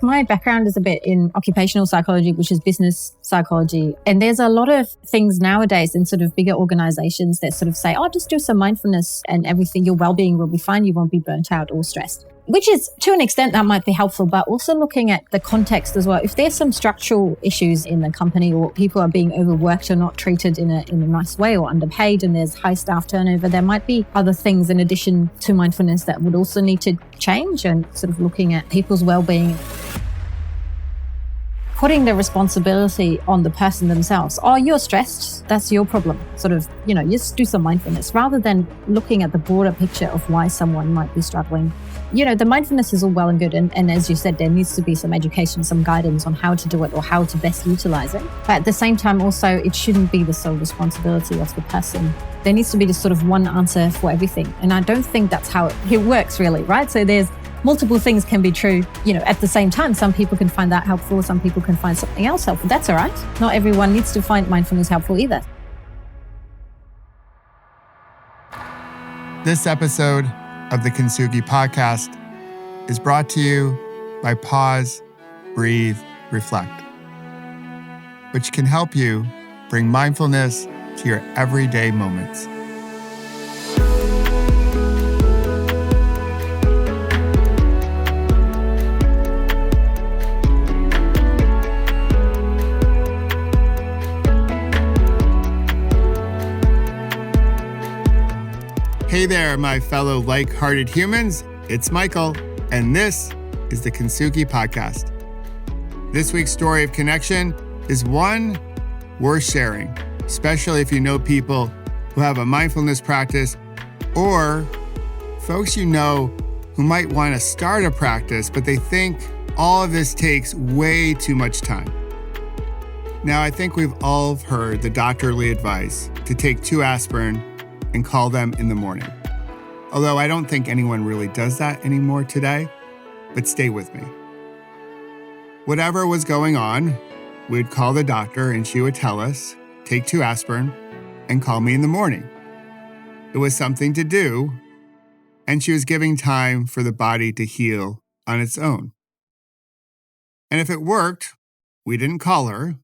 My background is a bit in occupational psychology, which is business psychology. And there's a lot of things nowadays in sort of bigger organizations that sort of say, oh, just do some mindfulness and everything, your well-being will be fine. You won't be burnt out or stressed, which is to an extent that might be helpful, but also looking at the context as well. If there's some structural issues in the company or people are being overworked or not treated in a nice way or underpaid and there's high staff turnover, there might be other things in addition to mindfulness that would also need to change, and sort of looking at people's well-being. Putting the responsibility on the person themselves. Oh, you're stressed. That's your problem. Sort of, just do some mindfulness rather than looking at the broader picture of why someone might be struggling. The mindfulness is all well and good. And as you said, there needs to be some education, some guidance on how to do it or how to best utilize it. But at the same time, also, it shouldn't be the sole responsibility of the person. There needs to be this sort of one answer for everything. And I don't think that's how it works really, right? So there's multiple things can be true, at the same time. Some people can find that helpful. Some people can find something else helpful. That's all right. Not everyone needs to find mindfulness helpful either. This episode of the Kintsugi Podcast is brought to you by Pause, Breathe, Reflect, which can help you bring mindfulness to your everyday moments. Hey there, my fellow like-hearted humans. It's Michael, and this is the Kintsugi Podcast. This week's story of connection is one worth sharing, especially if you know people who have a mindfulness practice or folks you know who might want to start a practice, but they think all of this takes way too much time. Now, I think we've all heard the doctorly advice to take 2 aspirin and call them in the morning. Although I don't think anyone really does that anymore today, but stay with me. Whatever was going on, we'd call the doctor and she would tell us, take 2 aspirin and call me in the morning. It was something to do, and she was giving time for the body to heal on its own. And if it worked, we didn't call her,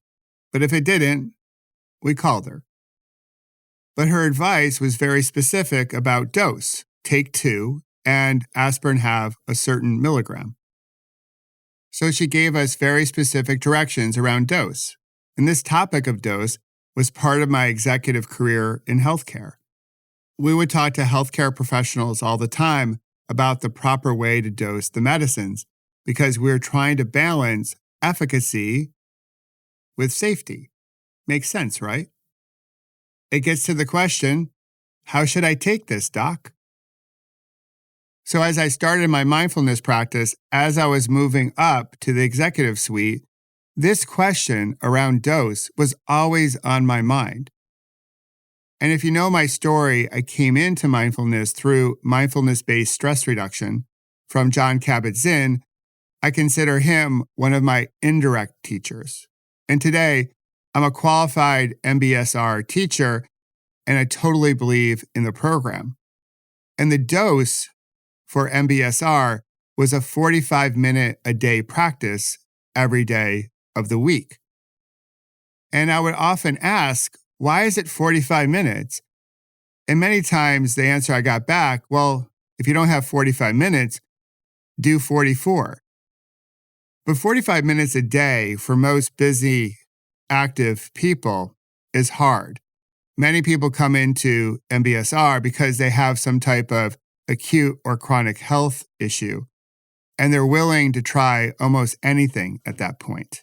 but if it didn't, we called her. But her advice was very specific about dose. Take 2, and aspirin have a certain milligram. So she gave us very specific directions around dose. And this topic of dose was part of my executive career in healthcare. We would talk to healthcare professionals all the time about the proper way to dose the medicines because we were trying to balance efficacy with safety. Makes sense, right? It gets to the question, how should I take this, doc? So as I started my mindfulness practice, as I was moving up to the executive suite, this question around dose was always on my mind. And if you know my story, I came into mindfulness through mindfulness-based stress reduction from Jon Kabat-Zinn. I consider him one of my indirect teachers. And today, I'm a qualified MBSR teacher, and I totally believe in the program. And the dose for MBSR was a 45-minute-a-day practice every day of the week. And I would often ask, why is it 45 minutes? And many times the answer I got back, well, if you don't have 45 minutes, do 44. But 45 minutes a day for most busy, active people is hard. Many people come into MBSR because they have some type of acute or chronic health issue, and they're willing to try almost anything at that point.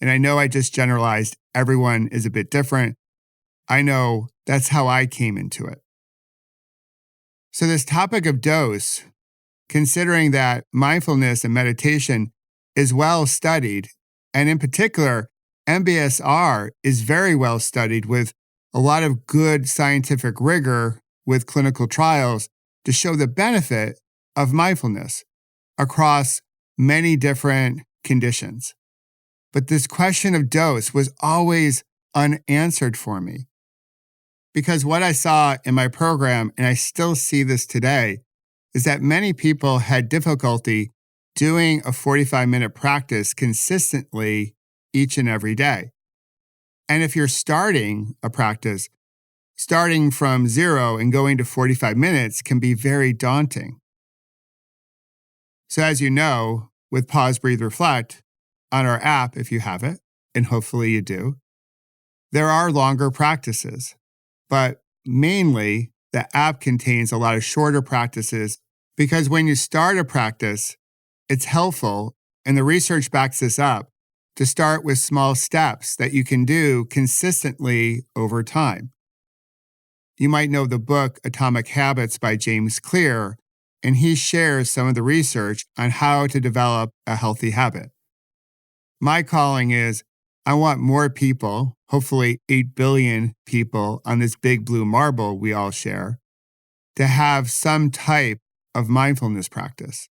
And I know I just generalized, everyone is a bit different. I know that's how I came into it. So this topic of dose, considering that mindfulness and meditation is well studied, and in particular, MBSR is very well studied with a lot of good scientific rigor with clinical trials to show the benefit of mindfulness across many different conditions. But this question of dose was always unanswered for me. Because what I saw in my program, and I still see this today, is that many people had difficulty doing a 45-minute practice consistently each and every day. And if you're starting a practice, starting from 0 and going to 45 minutes can be very daunting. So as you know, with Pause, Breathe, Reflect, on our app, if you have it, and hopefully you do, there are longer practices, but mainly the app contains a lot of shorter practices because when you start a practice, it's helpful, and the research backs this up, to start with small steps that you can do consistently over time. You might know the book Atomic Habits by James Clear, and he shares some of the research on how to develop a healthy habit. My calling is, I want more people, hopefully 8 billion people on this big blue marble we all share, to have some type of mindfulness practice.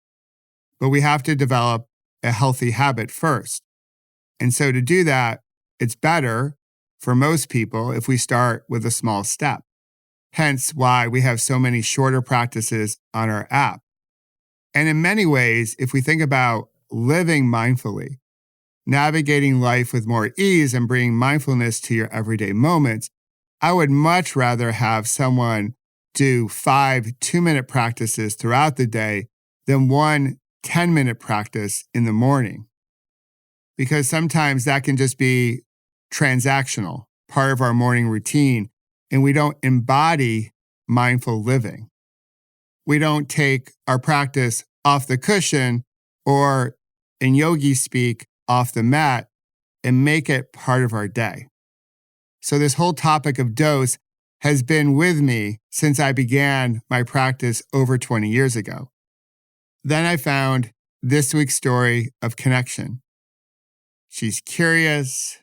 But we have to develop a healthy habit first. And so to do that, it's better for most people if we start with a small step. Hence why we have so many shorter practices on our app. And in many ways, if we think about living mindfully, navigating life with more ease and bringing mindfulness to your everyday moments, I would much rather have someone do 5 2-minute practices throughout the day than 1 10-minute practice in the morning. Because sometimes that can just be transactional, part of our morning routine, and we don't embody mindful living. We don't take our practice off the cushion, or in yogi speak, off the mat, and make it part of our day. So this whole topic of dose has been with me since I began my practice over 20 years ago. Then I found this week's story of connection. She's curious,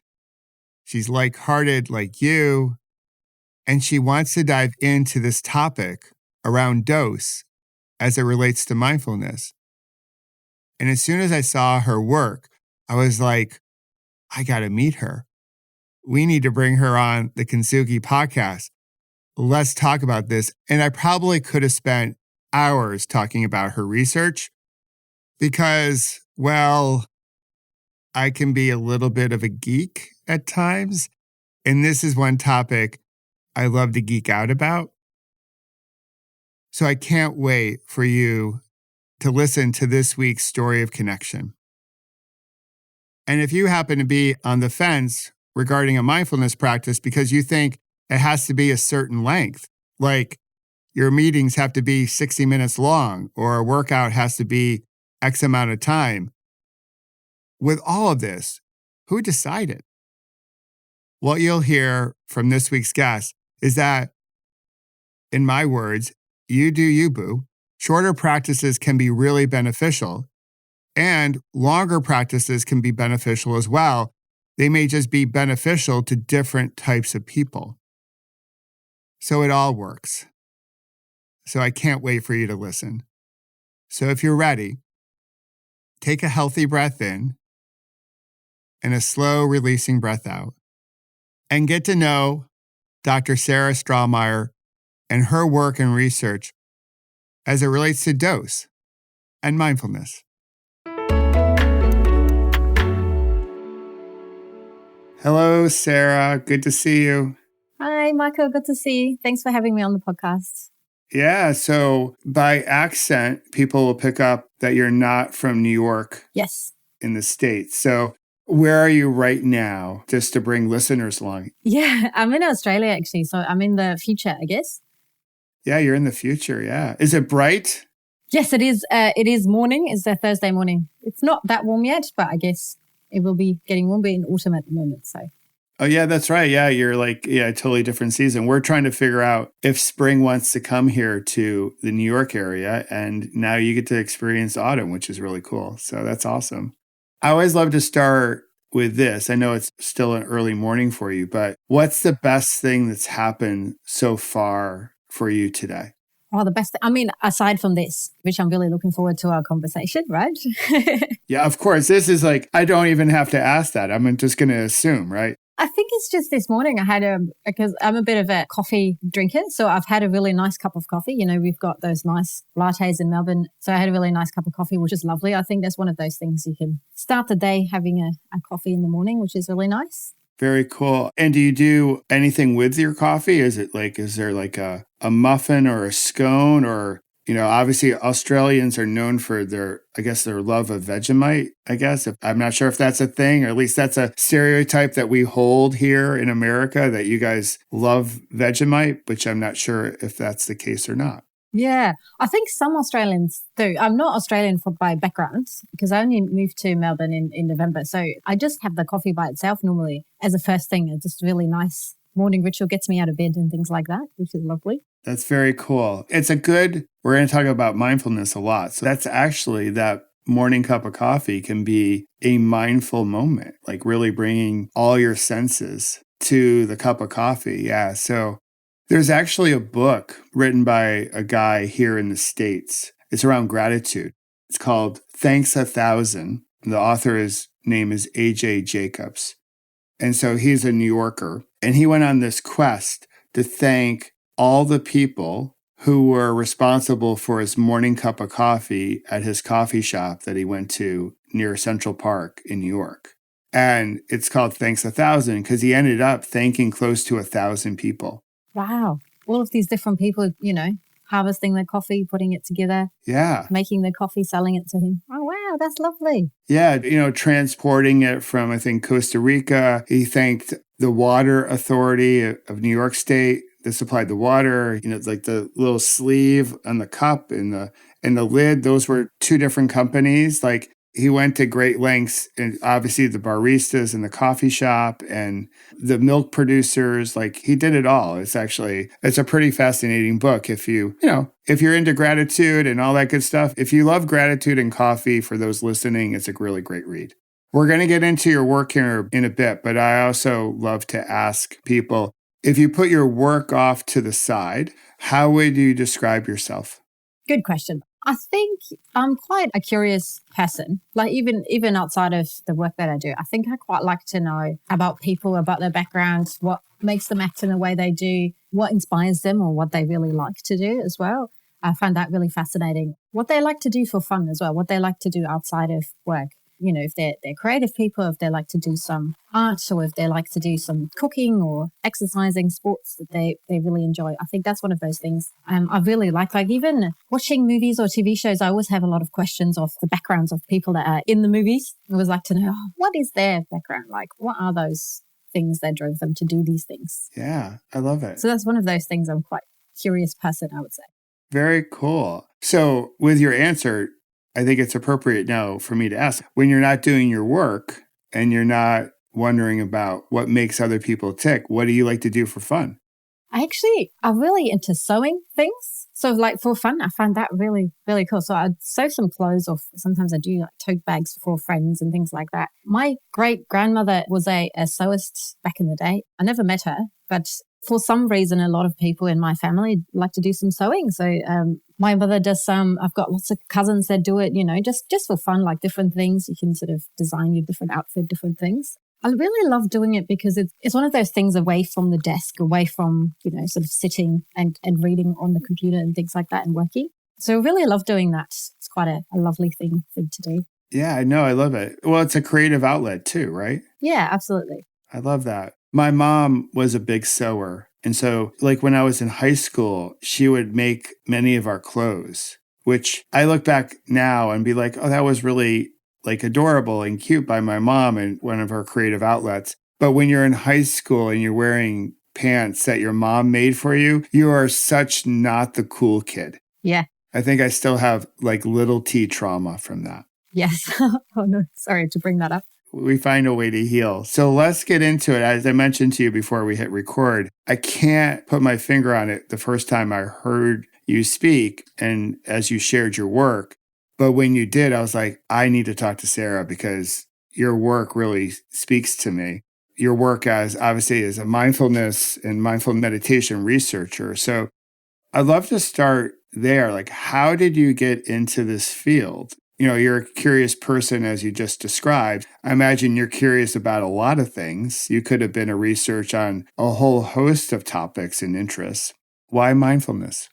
she's like-hearted like you, and she wants to dive into this topic around dose as it relates to mindfulness. And as soon as I saw her work, I was like, I got to meet her. We need to bring her on the Kintsugi Podcast. Let's talk about this. And I probably could have spent hours talking about her research because, well, I can be a little bit of a geek at times. And this is one topic I love to geek out about. So I can't wait for you to listen to this week's story of connection. And if you happen to be on the fence regarding a mindfulness practice because you think it has to be a certain length, like your meetings have to be 60 minutes long or a workout has to be X amount of time, with all of this, who decided? What you'll hear from this week's guest is that, in my words, you do you, boo. Shorter practices can be really beneficial, and longer practices can be beneficial as well. They may just be beneficial to different types of people. So it all works. So I can't wait for you to listen. So if you're ready, take a healthy breath in and a slow releasing breath out, and get to know Dr. Sarah Strohmaier and her work and research as it relates to dose and mindfulness. Hello, Sarah. Good to see you. Hi, Michael. Good to see you. Thanks for having me on the podcast. Yeah, so by accent, people will pick up that you're not from New York. Yes. In the States. So where are you right now, just to bring listeners along? Yeah, I'm in Australia, actually. So I'm in the future, I guess. Yeah, you're in the future. Yeah. Is it bright? Yes, it is. It is morning. It's a Thursday morning. It's not that warm yet, but I guess it will be getting warmer in autumn at the moment. So. Oh, yeah, that's right. Yeah, you're totally different season. We're trying to figure out if spring wants to come here to the New York area, and now you get to experience autumn, which is really cool. So that's awesome. I always love to start with this. I know it's still an early morning for you, but what's the best thing that's happened so far for you today? Oh, the best. I mean, aside from this, which I'm really looking forward to our conversation, right? Yeah, of course. This is I don't even have to ask that. I'm just going to assume, right? I think it's just this morning because I'm a bit of a coffee drinker. So I've had a really nice cup of coffee. We've got those nice lattes in Melbourne. So I had a really nice cup of coffee, which is lovely. I think that's one of those things you can start the day having a coffee in the morning, which is really nice. Very cool. And do you do anything with your coffee? Is there like a muffin or a scone or, obviously Australians are known for their love of Vegemite, I guess. I'm not sure if that's a thing, or at least that's a stereotype that we hold here in America, that you guys love Vegemite, which I'm not sure if that's the case or not. Yeah, I think some Australians do. I'm not Australian by background because I only moved to Melbourne in November. So I just have the coffee by itself normally as a first thing. It's just really nice morning ritual, gets me out of bed and things like that, which is lovely. That's very cool. We're going to talk about mindfulness a lot. So that's actually that morning cup of coffee can be a mindful moment, like really bringing all your senses to the cup of coffee. Yeah. So there's actually a book written by a guy here in the States. It's around gratitude. It's called Thanks 1,000. The author's name is A.J. Jacobs. And so he's a New Yorker. And he went on this quest to thank all the people who were responsible for his morning cup of coffee at his coffee shop that he went to near Central Park in New York. And it's called Thanks 1,000 because he ended up thanking close to 1,000 people. Wow. All of these different people, harvesting the coffee, putting it together. Yeah. Making the coffee, selling it to him. Oh, wow. That's lovely. Yeah. Transporting it from, I think, Costa Rica. He thanked the Water Authority of New York State that supplied the water. Like the little sleeve on the cup and the lid. Those were two different companies. Like, he went to great lengths, and obviously the baristas in the coffee shop and the milk producers, like he did it all. It's a pretty fascinating book. If if you're into gratitude and all that good stuff, if you love gratitude and coffee, for those listening, it's a really great read. We're going to get into your work here in a bit, but I also love to ask people, if you put your work off to the side, how would you describe yourself? Good question. I think I'm quite a curious person. Like even outside of the work that I do, I think I quite like to know about people, about their backgrounds, what makes them act in the way they do, what inspires them or what they really like to do as well. I find that really fascinating. What they like to do for fun as well, what they like to do outside of work. If they're creative people, if they like to do some art, or if they like to do some cooking or exercising, sports that they really enjoy. I think that's one of those things I really like even watching movies or TV shows. I always have a lot of questions of the backgrounds of people that are in the movies. I always like to know, what is their background like? What are those things that drove them to do these things? Yeah, I love it. So that's one of those things. I'm quite a curious person, I would say. Very cool. So with your answer, I think it's appropriate now for me to ask, when you're not doing your work and you're not wondering about what makes other people tick, what do you like to do for fun? I'm really into sewing things. So like for fun, I find that really, really cool. So I'd sew some clothes, or sometimes I do like tote bags for friends and things like that. My great grandmother was a sewist back in the day. I never met her, but for some reason, a lot of people in my family like to do some sewing. So my mother does some. I've got lots of cousins that do it, just for fun, like different things. You can sort of design your different outfit, different things. I really love doing it because it's one of those things away from the desk, away from, sort of sitting and reading on the computer and things like that and working. So I really love doing that. It's quite a lovely thing to do. Yeah, I know. I love it. Well, it's a creative outlet too, right? Yeah, absolutely. I love that. My mom was a big sewer. And so like when I was in high school, she would make many of our clothes, which I look back now and be like, oh, that was really like adorable and cute by my mom and one of her creative outlets. But when you're in high school and you're wearing pants that your mom made for you, you are such not the cool kid. Yeah. I think I still have like little T trauma from that. Yes. Oh, no. Sorry to bring that up. We find a way to heal. So let's get into it. As I mentioned to you before we hit record, I can't put my finger on it the first time I heard you speak and as you shared your work. But when you did, I was like, I need to talk to Sarah because your work really speaks to me. Your work obviously as a mindfulness and mindful meditation researcher. So I'd love to start there. Like, how did you get into this field? you're a curious person, as you just described. I imagine you're curious about a lot of things. You could have been a research on a whole host of topics and interests. Why mindfulness?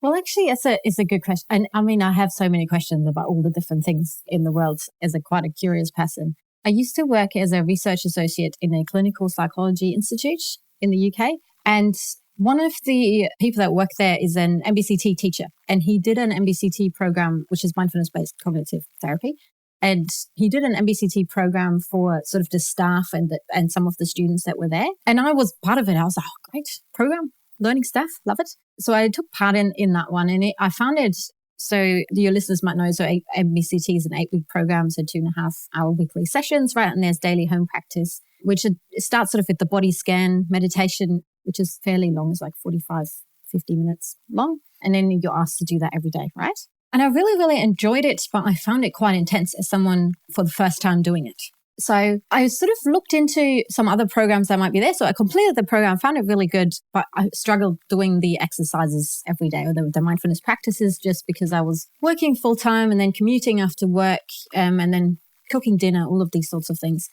Well, actually, it's a good question. And I mean, I have so many questions about all the different things in the world as quite a curious person. I used to work as a research associate in a clinical psychology institute in the UK. And one of the people that work there is an MBCT teacher. And he did an MBCT program, which is mindfulness-based cognitive therapy. And he did an MBCT program for sort of the staff and some of the students that were there. And I was part of it. I was like, oh, great program. Learning stuff, love it. So I took part in that one, and I found it. So your listeners might know, so MBCT is an 8-week program, so 2.5-hour weekly sessions, right? And there's daily home practice, which it starts sort of with the body scan meditation, which is fairly long. It's like 45, 50 minutes long. And then you're asked to do that every day, right? And I really, really enjoyed it, but I found it quite intense as someone for the first time doing it. So I sort of looked into some other programs that might be there. So I completed the program, found it really good, but I struggled doing the exercises every day or the mindfulness practices just because I was working full time and then commuting after work and then cooking dinner, all of these sorts of things.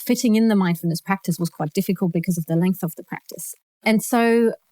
Fitting in the mindfulness practice was quite difficult because of the length of the practice. And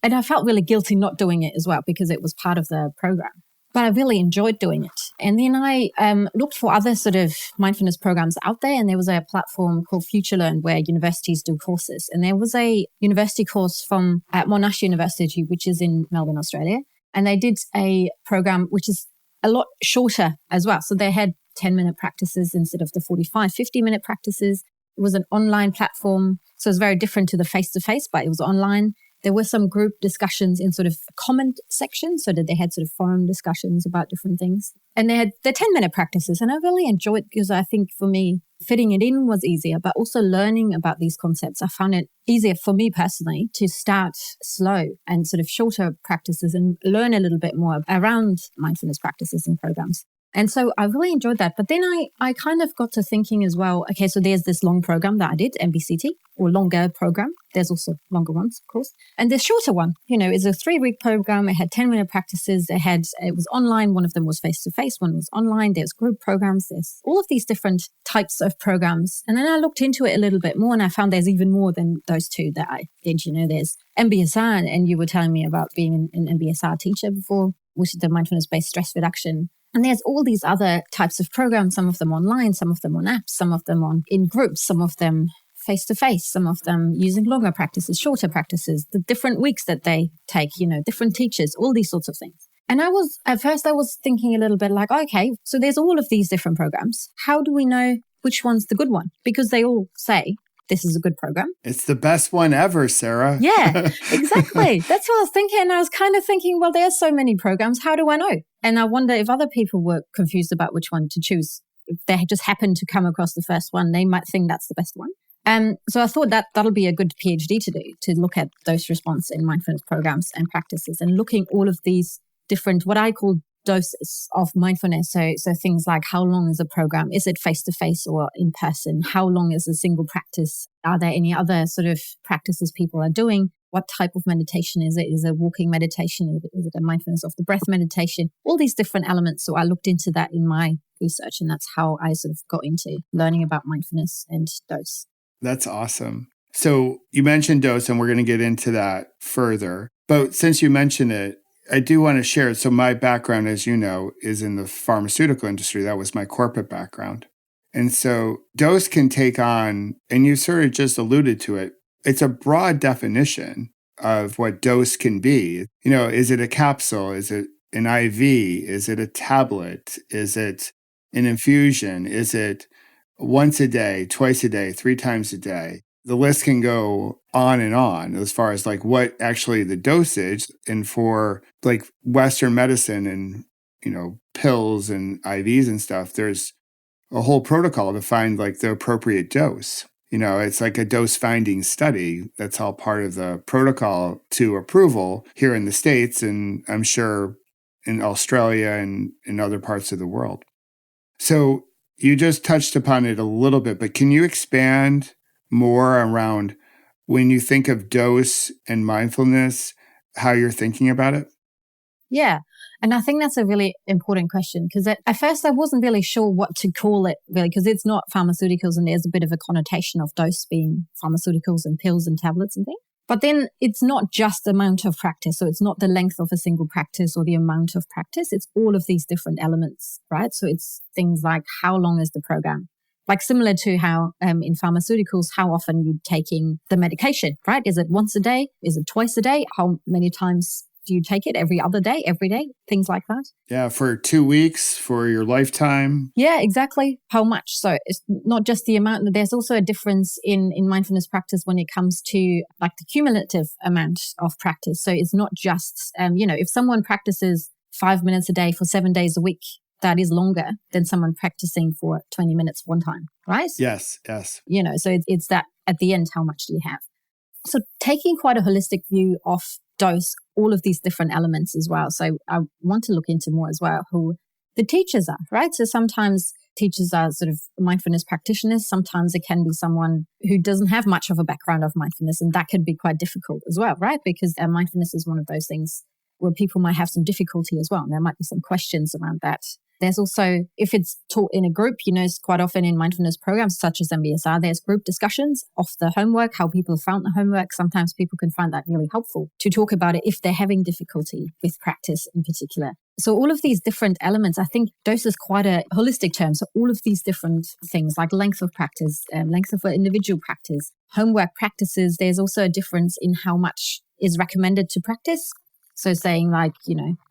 I felt really guilty not doing it as well because it was part of the program. But I really enjoyed doing it. And then I looked for other sort of mindfulness programs out there. And there was a platform called FutureLearn where universities do courses. And there was a university course from Monash University, which is in Melbourne, Australia. And they did a program which is a lot shorter as well. So they had 10-minute practices instead of the 45, 50-minute practices. It was an online platform. So it was very different to the face-to-face, but it was online. There were some group discussions in sort of comment section so that they had sort of forum discussions about different things. And they had the 10-minute practices. And I really enjoyed it because I think for me, fitting it in was easier, but also learning about these concepts. I found it easier for me personally to start slow and sort of shorter practices and learn a little bit more around mindfulness practices and programs. And so I really enjoyed that. But then I kind of got to thinking as well, okay, so there's this long program that I did, MBCT, or longer program. There's also longer ones, of course. And the shorter one, it's a 3-week program. It had 10-minute practices. It was online. One of them was face-to-face. One was online. There's group programs. There's all of these different types of programs. And then I looked into it a little bit more and I found there's even more than those two that I did. There's MBSR, and you were telling me about being an MBSR teacher before, which is the mindfulness-based stress reduction. And there's all these other types of programs, some of them online, some of them on apps, some of them in groups, some of them face-to-face, some of them using longer practices, shorter practices, the different weeks that they take, different teachers, all these sorts of things. And at first I was thinking a little bit like, okay, so there's all of these different programs. How do we know which one's the good one? Because they all say, this is a good program. It's the best one ever, Sarah. Yeah, exactly. That's what I was thinking. And I was kind of thinking, well, there's so many programs. How do I know? And I wonder if other people were confused about which one to choose. If they just happened to come across the first one, they might think that's the best one. So I thought that'll be a good PhD to do, to look at dose response in mindfulness programs and practices and looking all of these different, what I call doses of mindfulness. So things like how long is a program? Is it face-to-face or in person? How long is a single practice? Are there any other sort of practices people are doing? What type of meditation is it? Is it a walking meditation? Is it a mindfulness of the breath meditation? All these different elements. So I looked into that in my research, and that's how I sort of got into learning about mindfulness and dose. That's awesome. So you mentioned dose, and we're going to get into that further. But since you mentioned it, I do want to share it. So my background, as you know, is in the pharmaceutical industry. That was my corporate background. And so dose can take on, and you sort of just alluded to it, it's a broad definition of what dose can be. Is it a capsule? Is it an IV? Is it a tablet? Is it an infusion? Is it once a day, twice a day, 3 times a day? The list can go on and on as far as like what actually the dosage, and for like Western medicine and, pills and IVs and stuff, there's a whole protocol to find like the appropriate dose. It's like a dose finding study. That's all part of the protocol to approval here in the States, and I'm sure in Australia and in other parts of the world. So you just touched upon it a little bit, but can you expand more around when you think of dose and mindfulness, how you're thinking about it? Yeah. And I think that's a really important question because at first I wasn't really sure what to call it really because it's not pharmaceuticals and there's a bit of a connotation of dose being pharmaceuticals and pills and tablets and things. But then it's not just the amount of practice. So it's not the length of a single practice or the amount of practice. It's all of these different elements, right? So it's things like how long is the program? Like similar to how in pharmaceuticals, how often you're taking the medication, right? Is it once a day? Is it twice a day? How many times do you take it? Every other day, every day, things like that? Yeah, for 2 weeks, for your lifetime. Yeah, exactly. How much? So it's not just the amount. There's also a difference in mindfulness practice when it comes to like the cumulative amount of practice. So it's not just, if someone practices 5 minutes a day for 7 days a week, that is longer than someone practicing for 20 minutes one time, right? Yes. So it's that at the end, how much do you have? So taking quite a holistic view of dose, all of these different elements as well. So I want to look into more as well who the teachers are, right? So sometimes teachers are sort of mindfulness practitioners. Sometimes it can be someone who doesn't have much of a background of mindfulness, and that can be quite difficult as well, right? Because mindfulness is one of those things where people might have some difficulty as well. And there might be some questions around that. There's also, if it's taught in a group, quite often in mindfulness programs such as MBSR, there's group discussions of the homework, how people found the homework. Sometimes people can find that really helpful to talk about it if they're having difficulty with practice in particular. So all of these different elements, I think dose is quite a holistic term. So all of these different things like length of practice, length of individual practice, homework practices, there's also a difference in how much is recommended to practice. So saying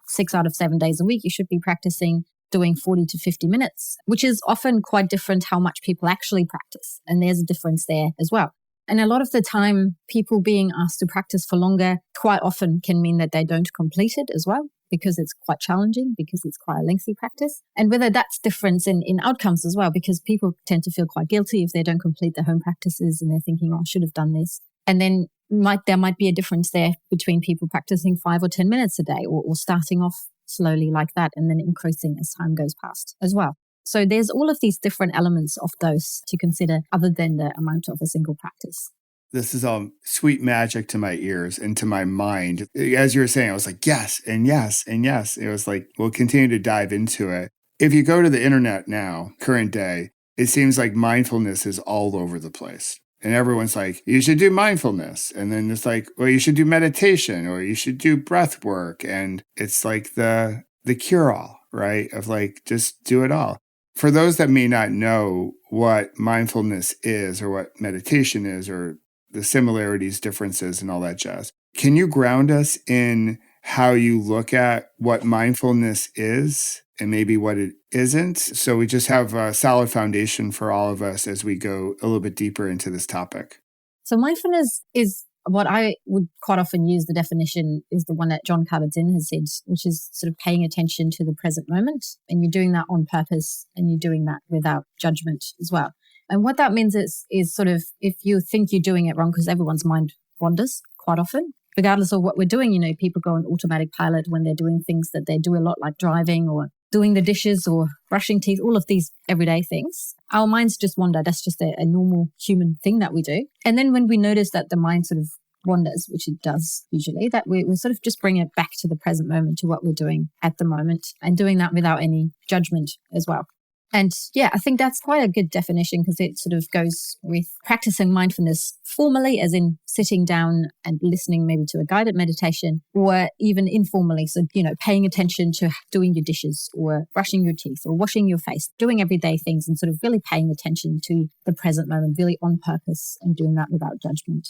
6 out of 7 days a week, you should be practicing doing 40 to 50 minutes, which is often quite different how much people actually practice. And there's a difference there as well. And a lot of the time, people being asked to practice for longer quite often can mean that they don't complete it as well, because it's quite challenging, because it's quite a lengthy practice. And whether that's difference in outcomes as well, because people tend to feel quite guilty if they don't complete their home practices and they're thinking, I should have done this. And then there might be a difference there between people practicing 5 or 10 minutes a day or starting off slowly like that and then increasing as time goes past as well. So there's all of these different elements of dose to consider other than the amount of a single practice. This is all sweet magic to my ears and to my mind. As you were saying, I was like, yes, and yes, and yes. It was like, we'll continue to dive into it. If you go to the internet now, current day, it seems like mindfulness is all over the place. And everyone's like, you should do mindfulness. And then it's like, well, you should do meditation or you should do breath work. And it's like the cure-all, right? Of like, just do it all. For those that may not know what mindfulness is or what meditation is or the similarities, differences, and all that jazz, can you ground us in how you look at what mindfulness is and maybe what it isn't, so we just have a solid foundation for all of us as we go a little bit deeper into this topic? So mindfulness is what I would quite often use. The definition is the one that John Kabat-Zinn has said, which is sort of paying attention to the present moment. And you're doing that on purpose and you're doing that without judgment as well. And what that means is sort of if you think you're doing it wrong, because everyone's mind wanders quite often, regardless of what we're doing, people go on automatic pilot when they're doing things that they do a lot, like driving or doing the dishes or brushing teeth, all of these everyday things. Our minds just wander. That's just a normal human thing that we do. And then when we notice that the mind sort of wanders, which it does usually, that we sort of just bring it back to the present moment, to what we're doing at the moment, and doing that without any judgment as well. And yeah, I think that's quite a good definition because it sort of goes with practicing mindfulness formally, as in sitting down and listening maybe to a guided meditation, or even informally. So, paying attention to doing your dishes or brushing your teeth or washing your face, doing everyday things and sort of really paying attention to the present moment, really on purpose, and doing that without judgment.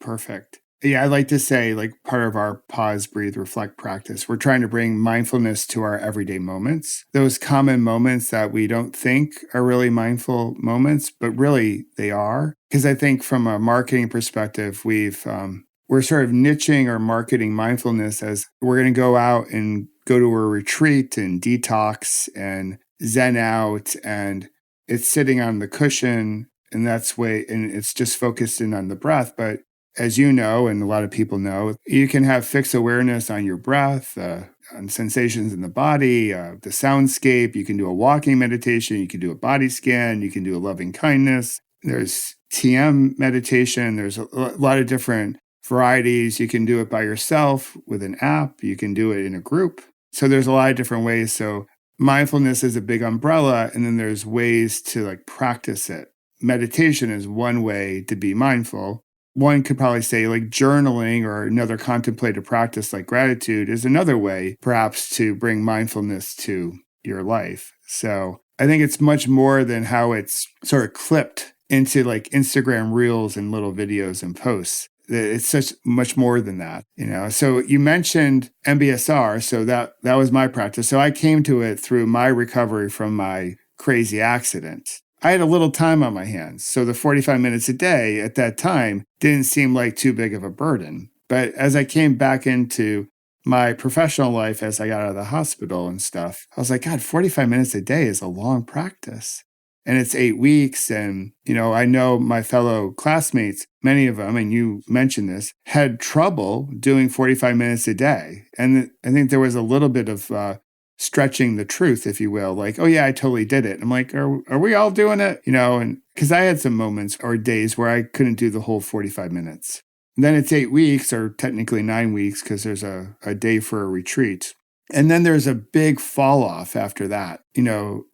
Perfect. Yeah, I like to say, like, part of our pause, breathe, reflect practice, we're trying to bring mindfulness to our everyday moments, those common moments that we don't think are really mindful moments, but really they are. Because I think from a marketing perspective, we're sort of niching or marketing mindfulness as we're going to go out and go to a retreat and detox and zen out, and it's sitting on the cushion, and and it's just focused in on the breath. But as you know, and a lot of people know, you can have fixed awareness on your breath, on sensations in the body, the soundscape. You can do a walking meditation. You can do a body scan. You can do a loving kindness. There's TM meditation. There's a lot of different varieties. You can do it by yourself with an app. You can do it in a group. So there's a lot of different ways. So mindfulness is a big umbrella, and then there's ways to like practice it. Meditation is one way to be mindful. One could probably say like journaling or another contemplative practice like gratitude is another way perhaps to bring mindfulness to your life. So I think it's much more than how it's sort of clipped into like Instagram reels and little videos and posts. It's such much more than that, So you mentioned MBSR, so that was my practice. So I came to it through my recovery from my crazy accident. I had a little time on my hands, so the 45 minutes a day at that time didn't seem like too big of a burden. But as I came back into my professional life, as I got out of the hospital and stuff, I was like, God, 45 minutes a day is a long practice. And it's 8 weeks. And, I know my fellow classmates, many of them, and you mentioned this, had trouble doing 45 minutes a day. And I think there was a little bit of stretching the truth, if you will, like, oh yeah, I totally did it. I'm like, are we all doing it? And because I had some moments or days where I couldn't do the whole 45 minutes. And then it's 8 weeks, or technically 9 weeks, because there's a day for a retreat. And then there's a big fall off after that.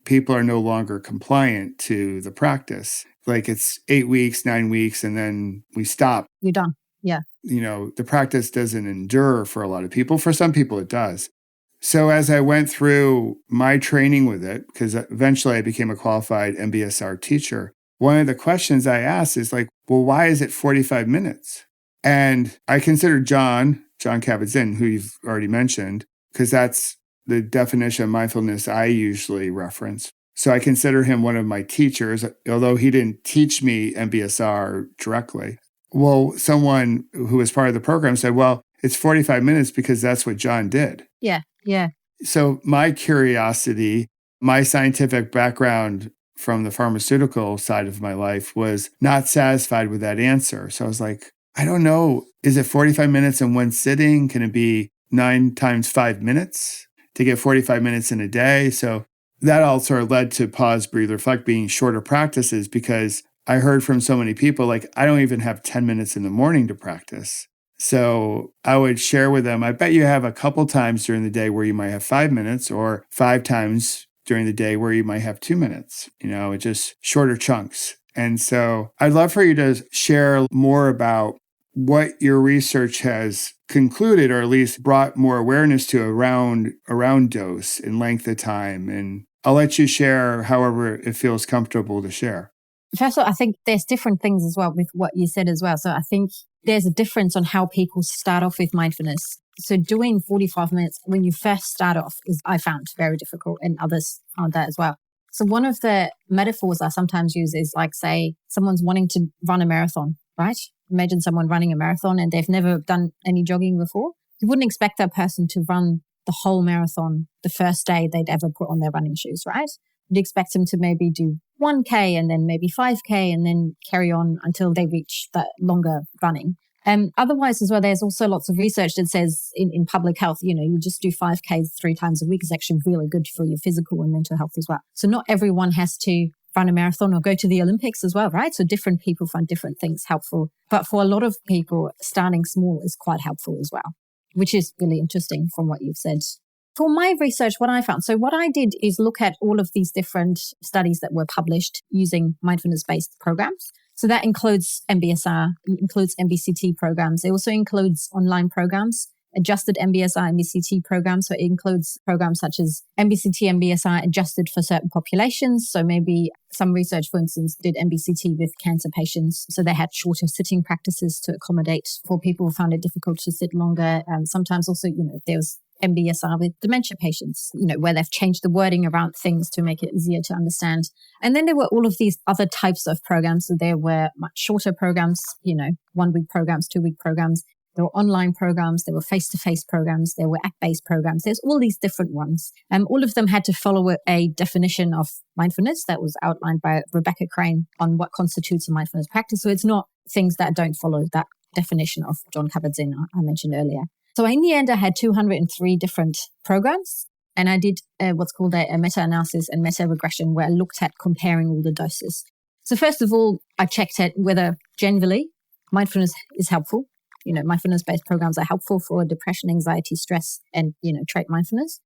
People are no longer compliant to the practice. Like it's 8 weeks, 9 weeks, and then we stop. You're done. Yeah. The practice doesn't endure for a lot of people. For some people, it does. So as I went through my training with it, because eventually I became a qualified MBSR teacher, one of the questions I asked is like, well, why is it 45 minutes? And I considered John Kabat-Zinn, who you've already mentioned, because that's the definition of mindfulness I usually reference. So I consider him one of my teachers, although he didn't teach me MBSR directly. Well, someone who was part of the program said, well, it's 45 minutes because that's what John did. Yeah. So my curiosity, my scientific background from the pharmaceutical side of my life was not satisfied with that answer. So I was like, I don't know. Is it 45 minutes in one sitting? Can it be 9 times 5 minutes to get 45 minutes in a day? So that all sort of led to pause, breathe, reflect being shorter practices, because I heard from so many people, like, I don't even have 10 minutes in the morning to practice. So I would share with them, I bet you have a couple times during the day where you might have 5 minutes, or 5 times during the day where you might have 2 minutes, it's just shorter chunks. And so I'd love for you to share more about what your research has concluded, or at least brought more awareness to around dose and length of time. And I'll let you share however it feels comfortable to share. First of all, I think there's different things as well with what you said as well. So I think there's a difference on how people start off with mindfulness. So doing 45 minutes when you first start off I found very difficult, and others found that as well. So one of the metaphors I sometimes use is like, say, someone's wanting to run a marathon, right? Imagine someone running a marathon and they've never done any jogging before. You wouldn't expect that person to run the whole marathon the first day they'd ever put on their running shoes, right? You'd expect them to maybe do 1K and then maybe 5K and then carry on until they reach that longer running. Otherwise as well, there's also lots of research that says in public health, you just do 5K 3 times a week is actually really good for your physical and mental health as well. So not everyone has to run a marathon or go to the Olympics as well, right? So different people find different things helpful. But for a lot of people, starting small is quite helpful as well, which is really interesting from what you've said. For my research, what I found, so what I did is look at all of these different studies that were published using mindfulness-based programs. So that includes MBSR, includes MBCT programs. It also includes online programs, adjusted MBSR, MBCT programs. So it includes programs such as MBCT, MBSR adjusted for certain populations. So maybe some research, for instance, did MBCT with cancer patients. So they had shorter sitting practices to accommodate for people who found it difficult to sit longer. Sometimes also, there was MBSR with dementia patients, where they've changed the wording around things to make it easier to understand. And then there were all of these other types of programs. So there were much shorter programs, 1-week programs, 2-week programs. There were online programs, there were face-to-face programs, there were app-based programs. There's all these different ones. All of them had to follow a definition of mindfulness that was outlined by Rebecca Crane on what constitutes a mindfulness practice. So it's not things that don't follow that definition of John Kabat-Zinn I mentioned earlier. So in the end, I had 203 different programs, and I did what's called a meta-analysis and meta-regression, where I looked at comparing all the doses. So first of all, I checked at whether generally mindfulness is helpful. Mindfulness-based programs are helpful for depression, anxiety, stress, and, trait mindfulness.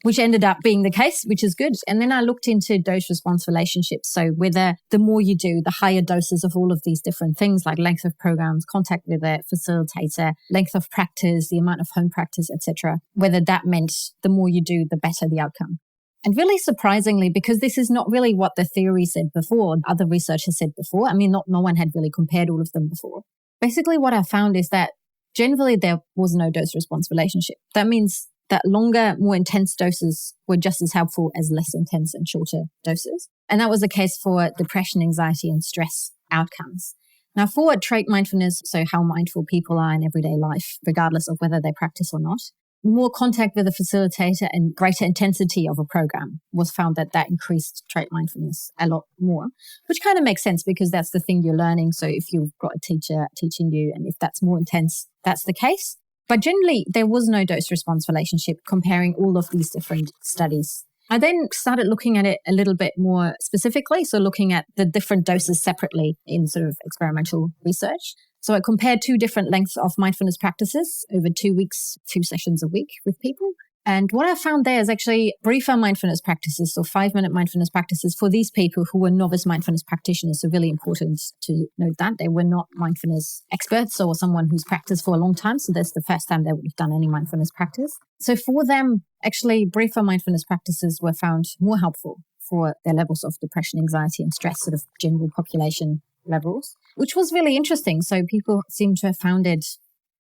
which ended up being the case, which is good. And then I looked into dose-response relationships. So whether the more you do, the higher doses of all of these different things like length of programs, contact with a facilitator, length of practice, the amount of home practice, etc., whether that meant the more you do, the better the outcome. And really surprisingly, because this is not really what the theory said before, other research has said before. I mean, no one had really compared all of them before. Basically, what I found is that generally there was no dose-response relationship. That means that longer, more intense doses were just as helpful as less intense and shorter doses. And that was the case for depression, anxiety, and stress outcomes. Now, for trait mindfulness, so how mindful people are in everyday life, regardless of whether they practice or not, more contact with a facilitator and greater intensity of a program was found that increased trait mindfulness a lot more, which kind of makes sense because that's the thing you're learning. So if you've got a teacher teaching you and if that's more intense, that's the case. But generally, there was no dose-response relationship comparing all of these different studies. I then started looking at it a little bit more specifically, so looking at the different doses separately in sort of experimental research. So I compared 2 different lengths of mindfulness practices over 2 weeks, 2 sessions a week with people. And what I found there is actually briefer mindfulness practices, so 5-minute mindfulness practices for these people who were novice mindfulness practitioners. So really important to note that they were not mindfulness experts or someone who's practiced for a long time. So that's the first time they would have done any mindfulness practice. So for them, actually briefer mindfulness practices were found more helpful for their levels of depression, anxiety, and stress, sort of general population levels, which was really interesting. So people seem to have found it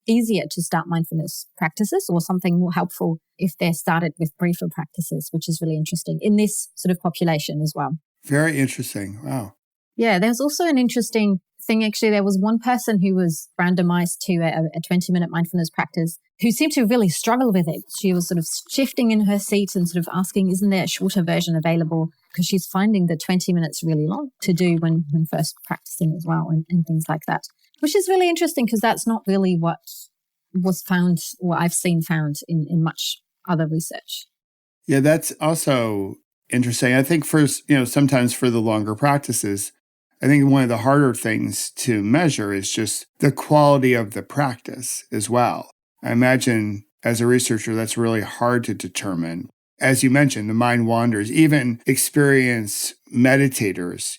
easier to start mindfulness practices or something more helpful if they're started with briefer practices, which is really interesting in this sort of population as well. Very interesting. Wow. Yeah, there's also an interesting thing. Actually, there was one person who was randomized to a 20-minute mindfulness practice who seemed to really struggle with it. She was sort of shifting in her seat and sort of asking, isn't there a shorter version available? Because she's finding the 20 minutes really long to do when first practicing as well and things like that, which is really interesting because that's not really what was found or I've seen found in much other research. Yeah, that's also interesting. I think sometimes for the longer practices, I think one of the harder things to measure is just the quality of the practice as well. I imagine as a researcher, that's really hard to determine. As you mentioned, the mind wanders. Even experienced meditators,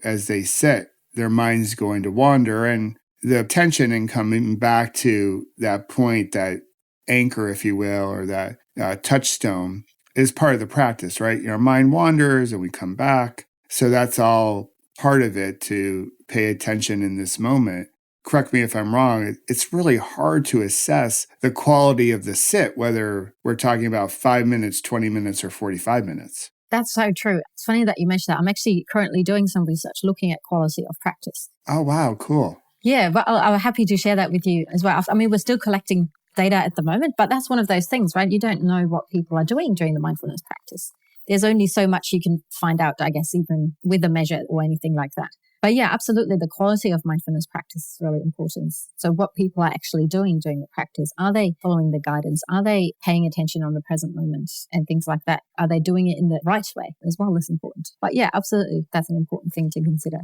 as they sit, their mind's going to wander. And the attention and coming back to that point, that anchor, if you will, or that touchstone is part of the practice, right? Our mind wanders and we come back. So that's all part of it, to pay attention in this moment. Correct me if I'm wrong. It's really hard to assess the quality of the sit, whether we're talking about 5 minutes, 20 minutes, or 45 minutes. That's so true. It's funny that you mentioned that. I'm actually currently doing some research looking at quality of practice. Oh, wow. Cool. Yeah, but I'm happy to share that with you as well. I mean, we're still collecting data at the moment, but that's one of those things, right? You don't know what people are doing during the mindfulness practice. There's only so much you can find out, I guess, even with a measure or anything like that. But yeah, absolutely. The quality of mindfulness practice is really important. So what people are actually doing during the practice, are they following the guidance? Are they paying attention on the present moment and things like that? Are they doing it in the right way as well as important? But yeah, absolutely. That's an important thing to consider.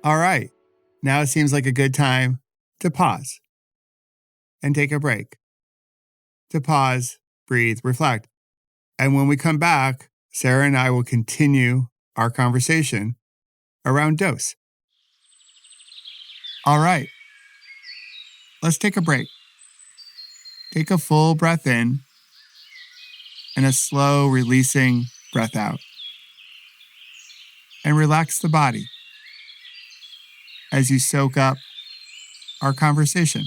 All right. Now it seems like a good time to pause and take a break. To pause, breathe, reflect. And when we come back, Sarah and I will continue our conversation around dose. All right. Let's take a break. Take a full breath in and a slow releasing breath out. And relax the body as you soak up our conversation.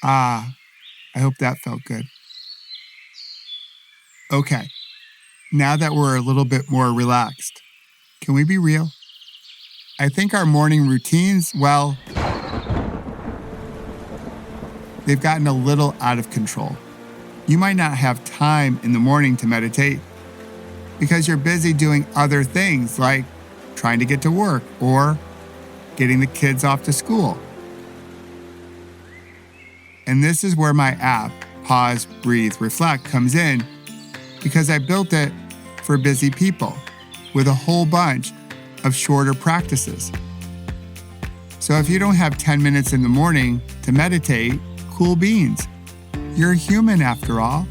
I hope that felt good. Okay, now that we're a little bit more relaxed, can we be real? I think our morning routines, well, they've gotten a little out of control. You might not have time in the morning to meditate because you're busy doing other things like trying to get to work or getting the kids off to school. And this is where my app, Pause, Breathe, Reflect, comes in, because I built it for busy people with a whole bunch of shorter practices. So if you don't have 10 minutes in the morning to meditate, cool beans. You're a human after all.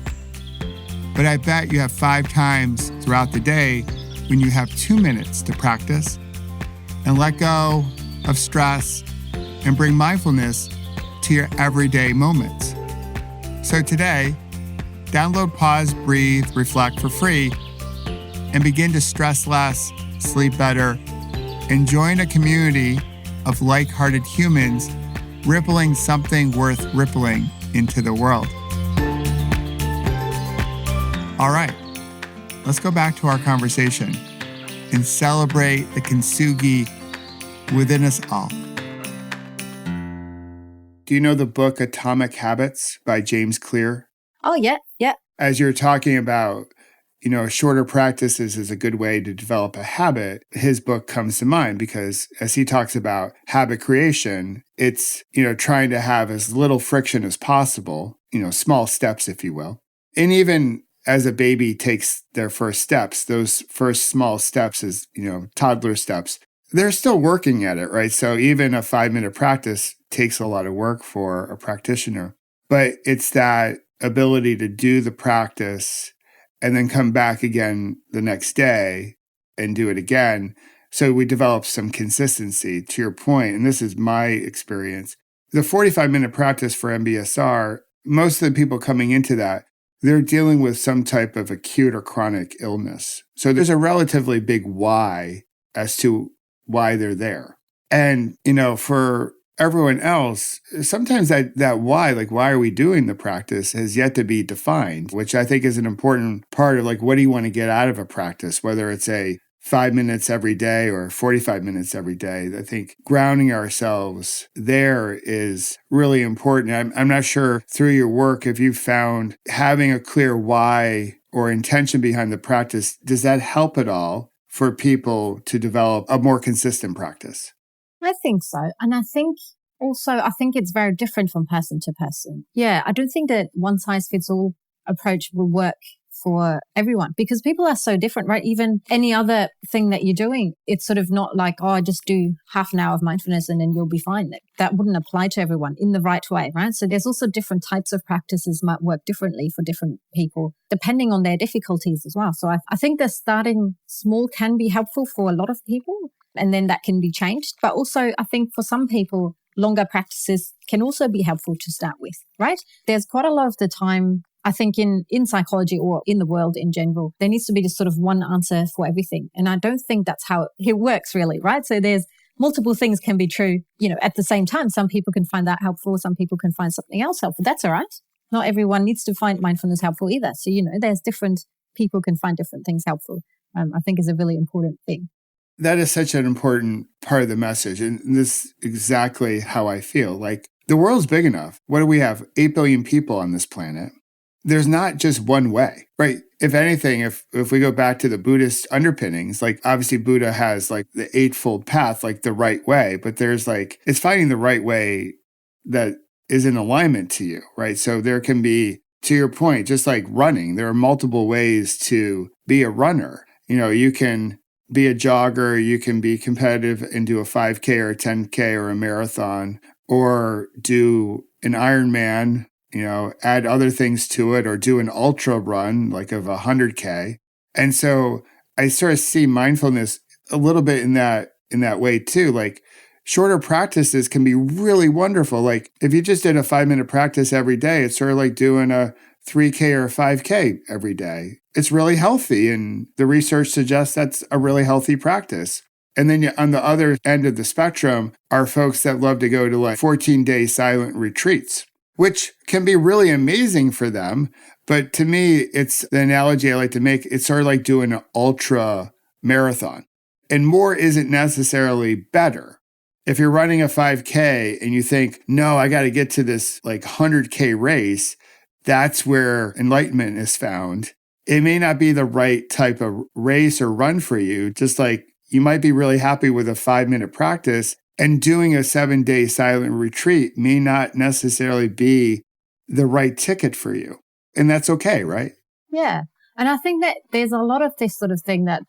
But I bet you have 5 times throughout the day when you have 2 minutes to practice and let go of stress and bring mindfulness to your everyday moments. So today, download Pause, Breathe, Reflect for free and begin to stress less, sleep better, and join a community of like-hearted humans rippling something worth rippling into the world. All right, let's go back to our conversation and celebrate the Kintsugi within us all. Do you know the book Atomic Habits by James Clear? Oh, yeah. As you're talking about, shorter practices is a good way to develop a habit, his book comes to mind because as he talks about habit creation, it's, trying to have as little friction as possible, small steps, if you will. And even as a baby takes their first steps, those first small steps is, toddler steps, they're still working at it, right? So even a 5-minute practice takes a lot of work for a practitioner, but it's that ability to do the practice and then come back again the next day and do it again. So we develop some consistency to your point. And this is my experience. The 45-minute practice for MBSR, most of the people coming into that, they're dealing with some type of acute or chronic illness. So there's a relatively big why as to why they're there. And, for everyone else, sometimes that why, like why are we doing the practice, has yet to be defined, which I think is an important part of what do you want to get out of a practice, whether it's a 5 minutes every day or 45 minutes every day. I think grounding ourselves there is really important. I'm not sure through your work if you've found having a clear why or intention behind the practice, does that help at all for people to develop a more consistent practice? I think so. And I think it's very different from person to person. Yeah, I don't think that one size fits all approach will work for everyone because people are so different, right? Even any other thing that you're doing, it's sort of not like, oh, just do half an hour of mindfulness and then you'll be fine. That wouldn't apply to everyone in the right way, right? So there's also different types of practices might work differently for different people, depending on their difficulties as well. So I think that starting small can be helpful for a lot of people, and then that can be changed. But also, I think for some people, longer practices can also be helpful to start with, right? There's quite a lot of the time, I think in psychology or in the world in general, there needs to be just sort of one answer for everything. And I don't think that's how it works really, right? So there's multiple things can be true, at the same time. Some people can find that helpful. Some people can find something else helpful. That's all right. Not everyone needs to find mindfulness helpful either. So, there's different people can find different things helpful. I think is a really important thing. That is such an important part of the message. And this is exactly how I feel. Like the world's big enough. What do we have? 8 billion people on this planet. There's not just one way, right? If anything, if we go back to the Buddhist underpinnings, obviously Buddha has the Eightfold Path, the right way, but there's it's finding the right way that is in alignment to you, right? So there can be, to your point, just like running, there are multiple ways to be a runner. You can be a jogger, you can be competitive and do a 5K or a 10K or a marathon, or do an Ironman, add other things to it, or do an ultra run of 100K. And so I sort of see mindfulness a little bit in that way too. Shorter practices can be really wonderful. If you just did a 5-minute practice every day, it's sort of like doing a 3K or a 5K every day. It's really healthy. And the research suggests that's a really healthy practice. And then on the other end of the spectrum are folks that love to go to 14-day silent retreats, which can be really amazing for them. But to me, it's the analogy I like to make. It's sort of like doing an ultra marathon. And more isn't necessarily better. If you're running a 5K and you think, no, I got to get to this 100K race, that's where enlightenment is found. It may not be the right type of race or run for you, just like you might be really happy with a 5-minute practice, and doing a 7-day silent retreat may not necessarily be the right ticket for you. And that's okay, right? Yeah. And I think that there's a lot of this sort of thing that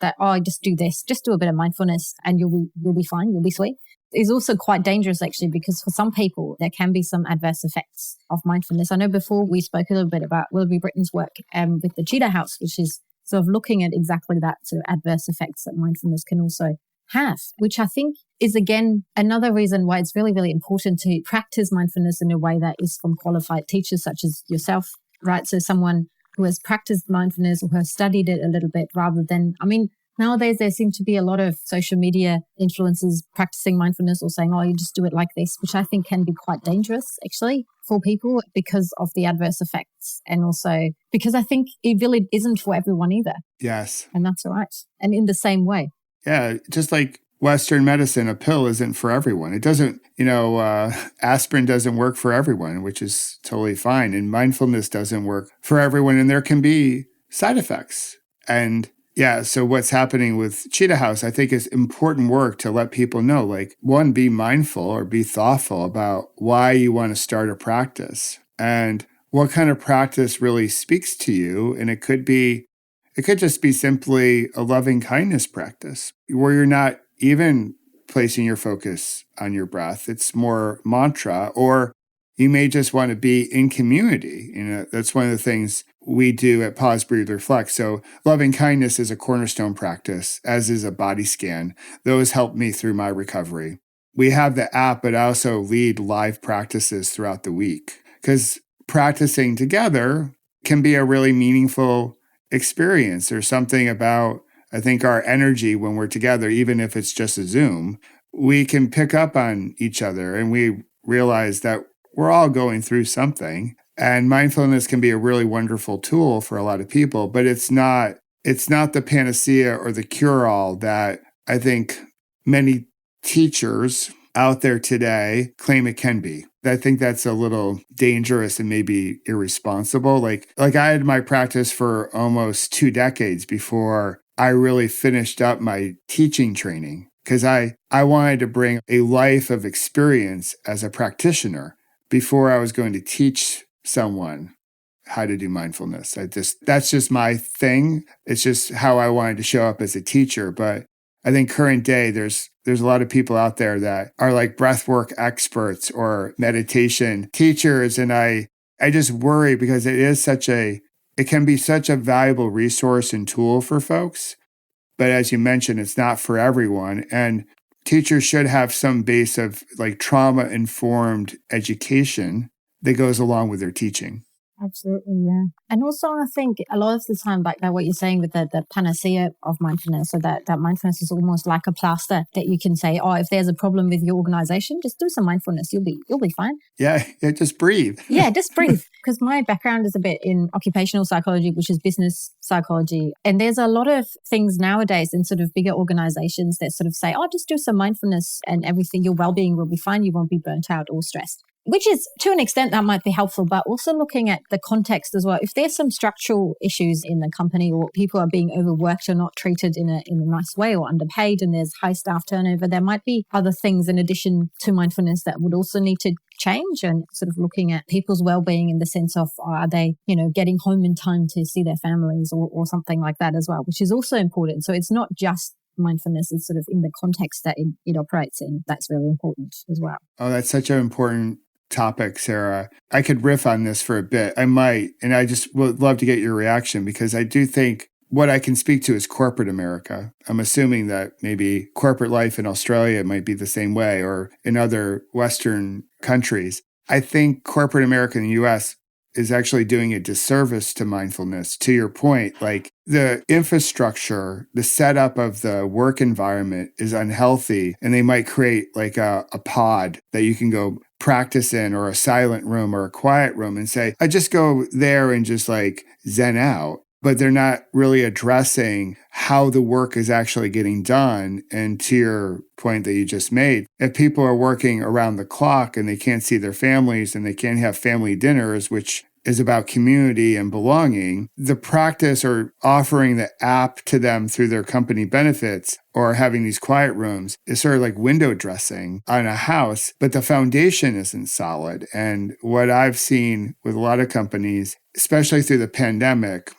just do this, just do a bit of mindfulness and you'll be fine, you'll be sweet. is also quite dangerous actually, because for some people, there can be some adverse effects of mindfulness. I know before we spoke a little bit about Willoughby Britton's work with the Cheetah House, which is sort of looking at exactly that sort of adverse effects that mindfulness can also have, which I think is again another reason why it's really, really important to practice mindfulness in a way that is from qualified teachers such as yourself, right? So someone who has practiced mindfulness or who has studied it a little bit rather than, I mean, nowadays there seem to be a lot of social media influencers practicing mindfulness or saying, oh, you just do it like this, which I think can be quite dangerous actually for people because of the adverse effects. And also because I think it really isn't for everyone either. Yes. And that's all right. And in the same way. Yeah, just like Western medicine, a pill isn't for everyone. It doesn't, aspirin doesn't work for everyone, which is totally fine. And mindfulness doesn't work for everyone. And there can be side effects. And yeah, so what's happening with Cheetah House, I think is important work to let people know, like, one, be mindful or be thoughtful about why you want to start a practice and what kind of practice really speaks to you. And it could just be simply a loving kindness practice where you're not even placing your focus on your breath. It's more mantra, or you may just want to be in community. That's one of the things we do at Pause, Breathe, Reflect. So loving kindness is a cornerstone practice, as is a body scan. Those help me through my recovery. We have the app, but I also lead live practices throughout the week because practicing together can be a really meaningful experience. There's something about, I think, our energy when we're together, even if it's just a Zoom, we can pick up on each other and we realize that we're all going through something. And mindfulness can be a really wonderful tool for a lot of people, but it's not the panacea or the cure-all that I think many teachers out there today claim it can be. I think that's a little dangerous and maybe irresponsible. Like I had my practice for almost 2 decades before I really finished up my teaching training because I wanted to bring a life of experience as a practitioner before I was going to teach someone how to do mindfulness. That's just my thing. It's just how I wanted to show up as a teacher. But I think current day, there's a lot of people out there that are like breathwork experts or meditation teachers. And I just worry because it can be such a valuable resource and tool for folks. But as you mentioned, it's not for everyone. And teachers should have some base of like trauma-informed education that goes along with their teaching. Absolutely, yeah. And also I think a lot of the time, like what you're saying with the panacea of mindfulness, so that mindfulness is almost like a plaster that you can say, oh, if there's a problem with your organization, just do some mindfulness. You'll be fine. Yeah, just breathe. Yeah, just breathe. Because my background is a bit in occupational psychology, which is business psychology. And there's a lot of things nowadays in sort of bigger organizations that sort of say, oh, just do some mindfulness and everything, your well-being will be fine. You won't be burnt out or stressed. Which is, to an extent, that might be helpful, but also looking at the context as well. If there's some structural issues in the company or people are being overworked or not treated in a nice way or underpaid and there's high staff turnover, there might be other things in addition to mindfulness that would also need to change, and sort of looking at people's well-being in the sense of, are they, getting home in time to see their families or something like that as well, which is also important. So it's not just mindfulness, it's sort of in the context that it operates in. That's really important as well. Oh, that's such an important topic, Sarah. I could riff on this for a bit. I might, and I just would love to get your reaction because I do think what I can speak to is corporate America. I'm assuming that maybe corporate life in Australia might be the same way or in other Western countries. I think corporate America in the US is actually doing a disservice to mindfulness. To your point, like the infrastructure, the setup of the work environment is unhealthy, and they might create like a pod that you can go practice in, or a silent room or a quiet room, and say, I just go there and just like zen out. But they're not really addressing how the work is actually getting done. And to your point that you just made, if people are working around the clock and they can't see their families and they can't have family dinners, which is about community and belonging, the practice or offering the app to them through their company benefits or having these quiet rooms is sort of like window dressing on a house, but the foundation isn't solid. And what I've seen with a lot of companies, especially through the pandemic,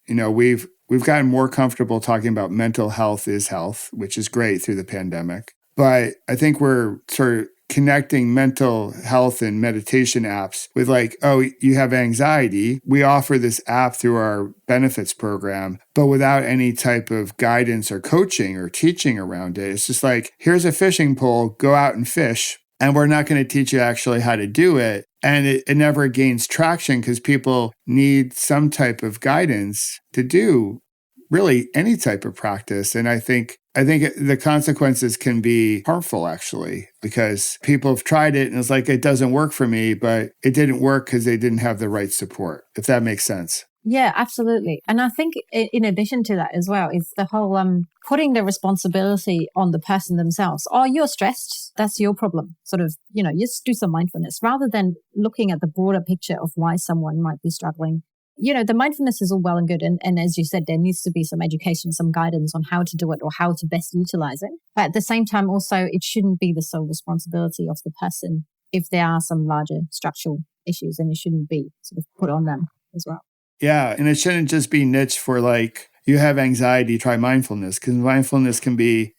we've gotten more comfortable talking about mental health is health, which is great through the pandemic. But I think we're sort of connecting mental health and meditation apps with like, oh, you have anxiety. We offer this app through our benefits program, but without any type of guidance or coaching or teaching around it. It's just like, here's a fishing pole, go out and fish. And we're not going to teach you actually how to do it. And it never gains traction because people need some type of guidance to do really any type of practice. And I think the consequences can be harmful, actually, because people have tried it and it's like, it doesn't work for me, but it didn't work because they didn't have the right support, if that makes sense. Yeah, absolutely. And I think in addition to that as well, is the whole putting the responsibility on the person themselves. Oh, you're stressed. That's your problem. Sort of, just do some mindfulness rather than looking at the broader picture of why someone might be struggling. The mindfulness is all well and good. And as you said, there needs to be some education, some guidance on how to do it or how to best utilize it. But at the same time, also, it shouldn't be the sole responsibility of the person if there are some larger structural issues, and it shouldn't be sort of put on them as well. Yeah. And it shouldn't just be niche for like, you have anxiety, try mindfulness, because mindfulness can be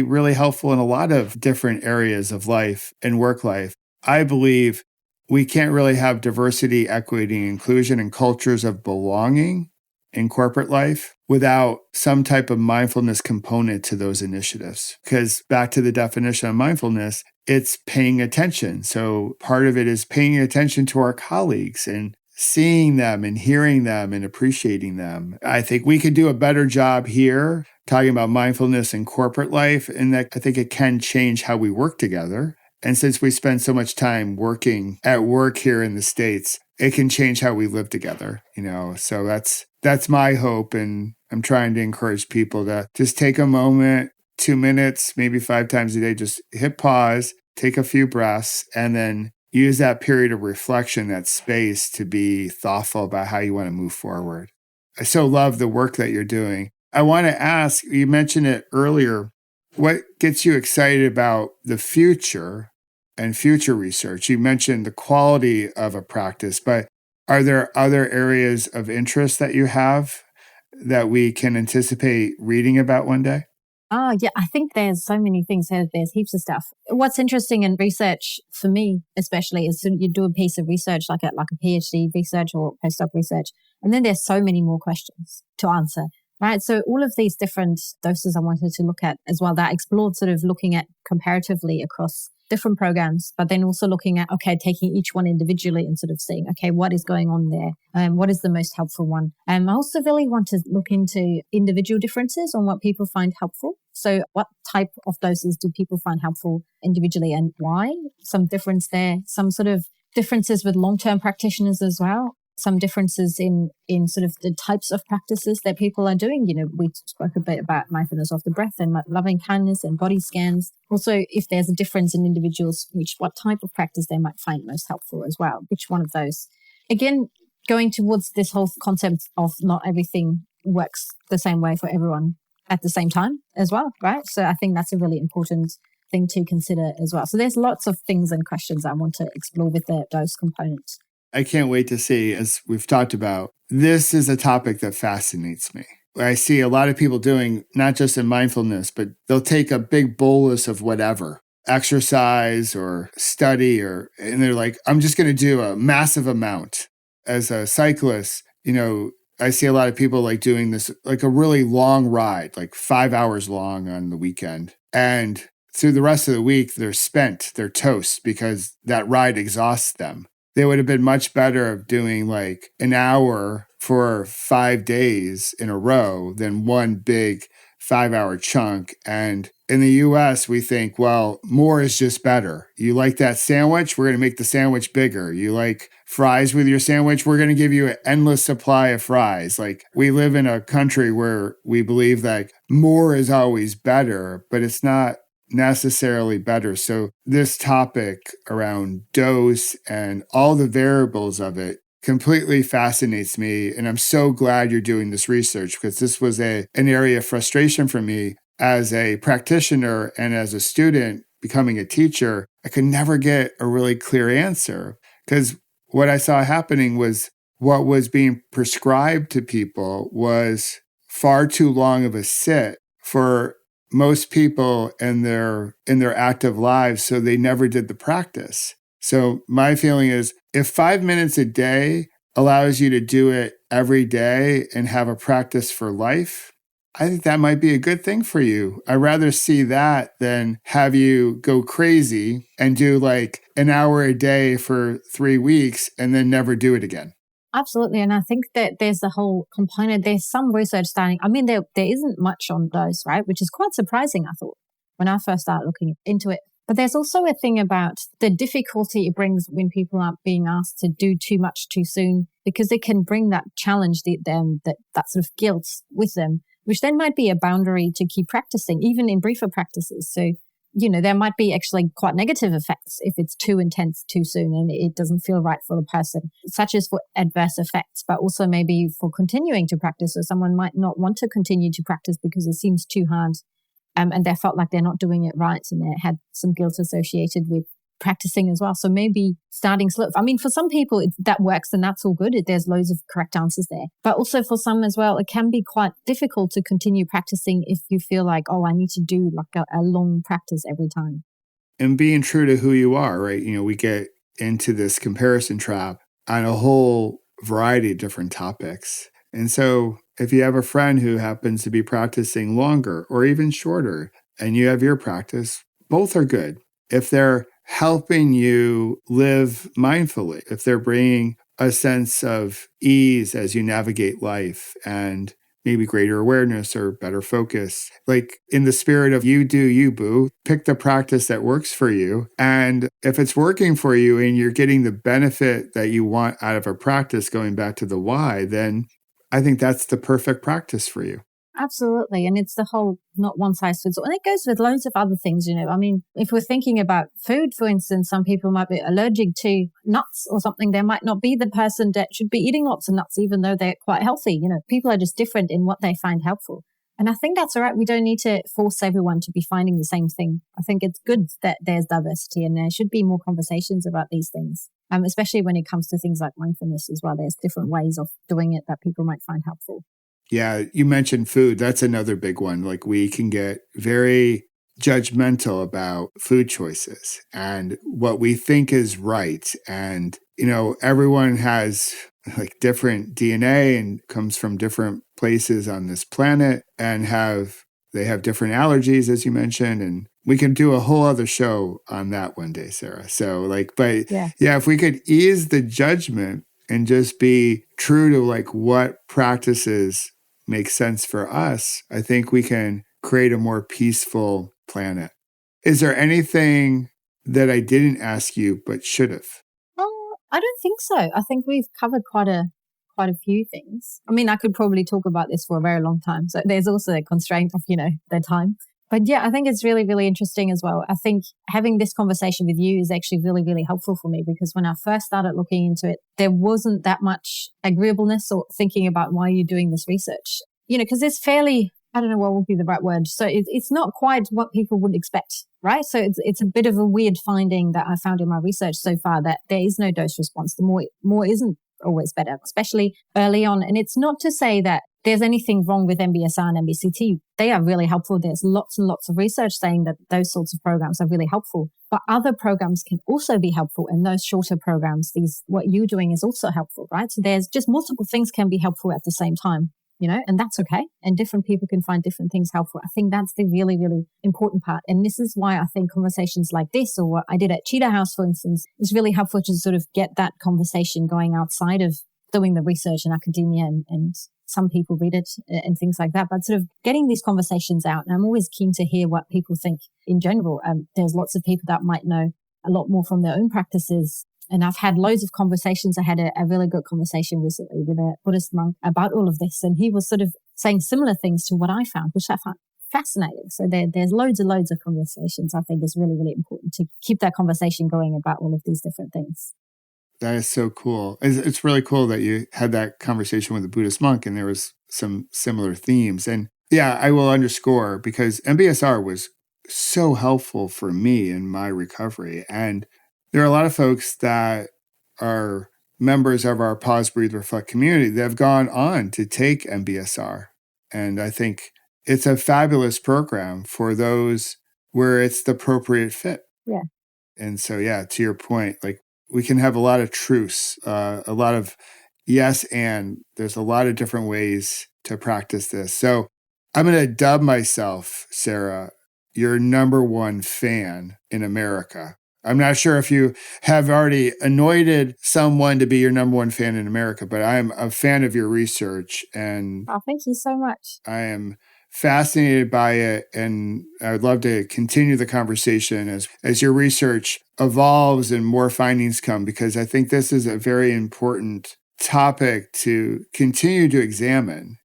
really helpful in a lot of different areas of life and work life. I believe we can't really have diversity, equity, and inclusion and cultures of belonging in corporate life without some type of mindfulness component to those initiatives. Because back to the definition of mindfulness, it's paying attention. So part of it is paying attention to our colleagues and seeing them and hearing them and appreciating them. I think we could do a better job here talking about mindfulness in corporate life, and that I think it can change how we work together. And since we spend so much time working at work here in the States, it can change how we live together, So that's my hope. And I'm trying to encourage people to just take a moment, 2 minutes, maybe 5 times a day, just hit pause, take a few breaths, and then use that period of reflection, that space, to be thoughtful about how you want to move forward. I so love the work that you're doing. I want to ask, you mentioned it earlier, what gets you excited about the future and future research? You mentioned the quality of a practice, but are there other areas of interest that you have that we can anticipate reading about one day? Oh, yeah, I think there's so many things. There's heaps of stuff. What's interesting in research for me, especially, is you do a piece of research like a PhD research or postdoc research, and then there's so many more questions to answer, right? So all of these different doses I wanted to look at as well, that explored sort of looking at comparatively across different programs, but then also looking at, taking each one individually and sort of saying, what is going on there? What is the most helpful one? I also really want to look into individual differences on what people find helpful. So what type of doses do people find helpful individually and why? Some difference there, some sort of differences with long-term practitioners as well. Some differences in sort of the types of practices that people are doing. We spoke a bit about mindfulness of the breath and loving kindness and body scans. Also, if there's a difference in individuals, what type of practice they might find most helpful as well. Which one of those? Again, going towards this whole concept of not everything works the same way for everyone at the same time as well, right? So I think that's a really important thing to consider as well. So there's lots of things and questions I want to explore with the dose component. I can't wait to see, as we've talked about, this is a topic that fascinates me. I see a lot of people doing, not just in mindfulness, but they'll take a big bolus of whatever, exercise or study, and they're like, I'm just going to do a massive amount. As a cyclist, I see a lot of people like doing this, like a really long ride, like 5 hours long on the weekend. And through the rest of the week, they're spent, they're toast because that ride exhausts them. They would have been much better of doing like an hour for 5 days in a row than one big 5-hour chunk. And in the US, we think, well, more is just better. You like that sandwich? We're going to make the sandwich bigger. You like fries with your sandwich? We're going to give you an endless supply of fries. Like, we live in a country where we believe that more is always better, but it's not necessarily better. So this topic around dose and all the variables of it completely fascinates me. And I'm so glad you're doing this research, because this was an area of frustration for me as a practitioner and as a student becoming a teacher. I could never get a really clear answer, because what I saw happening was what was being prescribed to people was far too long of a sit for most people in their active lives, so they never did the practice. So my feeling is if 5 minutes a day allows you to do it every day and have a practice for life, I think that might be a good thing for you. I'd rather see that than have you go crazy and do like an hour a day for 3 weeks and then never do it again. Absolutely. And I think that there's the whole component. There's some research starting. I mean, there isn't much on those, right? Which is quite surprising, I thought, when I first started looking into it. But there's also a thing about the difficulty it brings when people aren't being asked to do too much too soon, because it can bring that challenge, that sort of guilt with them, which then might be a boundary to keep practicing, even in briefer practices. So, there might be actually quite negative effects if it's too intense too soon and it doesn't feel right for the person, such as for adverse effects, but also maybe for continuing to practice. So someone might not want to continue to practice because it seems too hard. And they felt like they're not doing it right and they had some guilt associated with practicing as well. So maybe starting slow. I mean, for some people that works and that's all good. There's loads of correct answers there. But also for some as well, it can be quite difficult to continue practicing if you feel like, oh, I need to do like a long practice every time. And being true to who you are, right? We get into this comparison trap on a whole variety of different topics. And so if you have a friend who happens to be practicing longer or even shorter, and you have your practice, both are good. If they're helping you live mindfully, if they're bringing a sense of ease as you navigate life and maybe greater awareness or better focus, like in the spirit of you do you, boo, pick the practice that works for you. And if it's working for you and you're getting the benefit that you want out of a practice, going back to the why, then I think that's the perfect practice for you. Absolutely. And it's the whole not one size fits all. And it goes with loads of other things, I mean, if we're thinking about food, for instance, some people might be allergic to nuts or something. They might not be the person that should be eating lots of nuts, even though they're quite healthy. People are just different in what they find helpful. And I think that's all right. We don't need to force everyone to be finding the same thing. I think it's good that there's diversity and there should be more conversations about these things, especially when it comes to things like mindfulness as well. There's different ways of doing it that people might find helpful. Yeah, you mentioned food. That's another big one. Like we can get very judgmental about food choices and what we think is right. And, everyone has like different DNA and comes from different places on this planet and they have different allergies, as you mentioned. And we can do a whole other show on that one day, Sarah. So if we could ease the judgment and just be true to like what practices make sense for us, I think we can create a more peaceful planet. Is there anything that I didn't ask you but should have? I don't think so. I think we've covered quite a few things. I mean, I could probably talk about this for a very long time. So there's also a constraint of, the time. But yeah, I think it's really, really interesting as well. I think having this conversation with you is actually really, really helpful for me because when I first started looking into it, there wasn't that much agreeableness or thinking about why you're doing this research. Because it's fairly, I don't know what would be the right word. So it's not quite what people would expect, right? So it's a bit of a weird finding that I found in my research so far that there is no dose response. The more isn't always better, especially early on. And it's not to say that there's anything wrong with MBSR and MBCT. They are really helpful. There's lots and lots of research saying that those sorts of programs are really helpful. But other programs can also be helpful. And those shorter programs, what you're doing is also helpful, right? So there's just multiple things can be helpful at the same time, and that's okay. And different people can find different things helpful. I think that's the really, really important part. And this is why I think conversations like this or what I did at Cheetah House, for instance, is really helpful to sort of get that conversation going outside of doing the research in academia and some people read it and things like that, but sort of getting these conversations out. And I'm always keen to hear what people think in general. There's lots of people that might know a lot more from their own practices. And I've had loads of conversations. I had a really good conversation recently with a Buddhist monk about all of this. And he was sort of saying similar things to what I found, which I found fascinating. So there's loads and loads of conversations. I think is really, really important to keep that conversation going about all of these different things. That is so cool. It's really cool that you had that conversation with a Buddhist monk and there was some similar themes. And yeah, I will underscore because MBSR was so helpful for me in my recovery. And there are a lot of folks that are members of our Pause, Breathe, Reflect community that have gone on to take MBSR. And I think it's a fabulous program for those where it's the appropriate fit. Yeah. And so, yeah, to your point, like we can have a lot of truths, a lot of yes, and there's a lot of different ways to practice this. So I'm going to dub myself, Sarah, your number one fan in America. I'm not sure if you have already anointed someone to be your number one fan in America, but I'm a fan of your research and Oh, thank you so much. I am fascinated by it, and I would love to continue the conversation as your research evolves and more findings come, because I think this is a very important topic to continue to examine,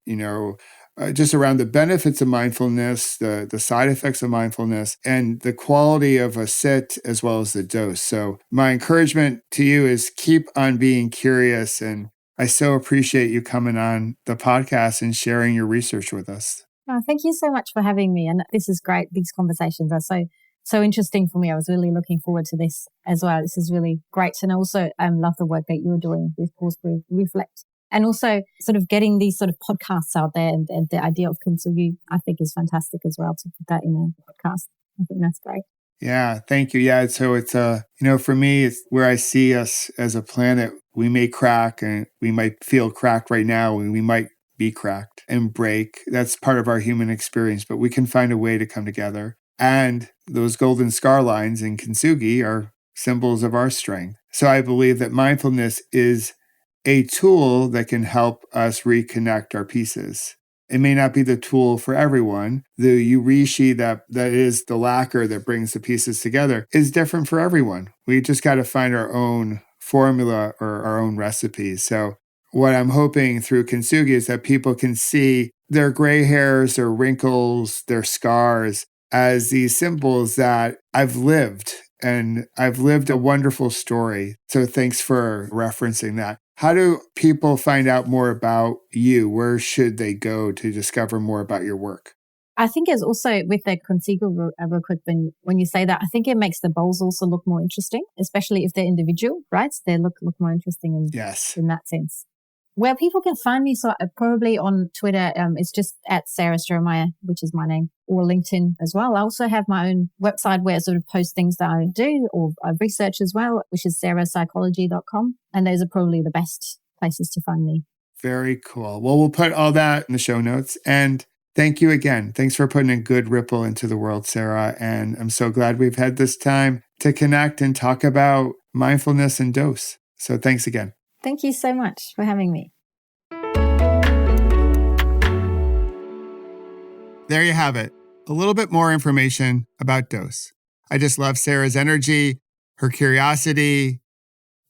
just around the benefits of mindfulness, the side effects of mindfulness, and the quality of a sit as well as the dose. So my encouragement to you is keep on being curious, and I so appreciate you coming on the podcast and sharing your research with us. Oh, thank you so much for having me. And this is great. These conversations are so interesting for me. I was really looking forward to this as well. This is really great. And I also love the work that you're doing with Pause, Breathe, Reflect. And also sort of getting these sort of podcasts out there and the idea of Kintsugi, I think is fantastic as well to put that in a podcast. I think that's great. Yeah, thank you. Yeah, so it's, for me, it's where I see us as a planet. We may crack and we might feel cracked right now and we might be cracked and break. That's part of our human experience, but we can find a way to come together. And those golden scar lines in Kintsugi are symbols of our strength. So I believe that mindfulness is a tool that can help us reconnect our pieces. It may not be the tool for everyone. The yurishi that is the lacquer that brings the pieces together is different for everyone. We just got to find our own formula or our own recipes. So what I'm hoping through Kintsugi is that people can see their gray hairs, their wrinkles, their scars as these symbols that I've lived, and I've lived a wonderful story. So thanks for referencing that. How do people find out more about you? Where should they go to discover more about your work? I think it's also with the Kintsugi real quick, when you say that, I think it makes the bowls also look more interesting, especially if they're individual, right? So they look more interesting in that sense. Where people can find me, so probably on Twitter, it's just at Sarah Strohmaier, which is my name, or LinkedIn as well. I also have my own website where I sort of post things that I do or I research as well, which is sarahpsychology.com. And those are probably the best places to find me. Very cool. Well, we'll put all that in the show notes. And thank you again. Thanks for putting a good ripple into the world, Sarah. And I'm so glad we've had this time to connect and talk about mindfulness and dose. So thanks again. Thank you so much for having me. There you have it. A little bit more information about dose. I just love Sarah's energy, her curiosity,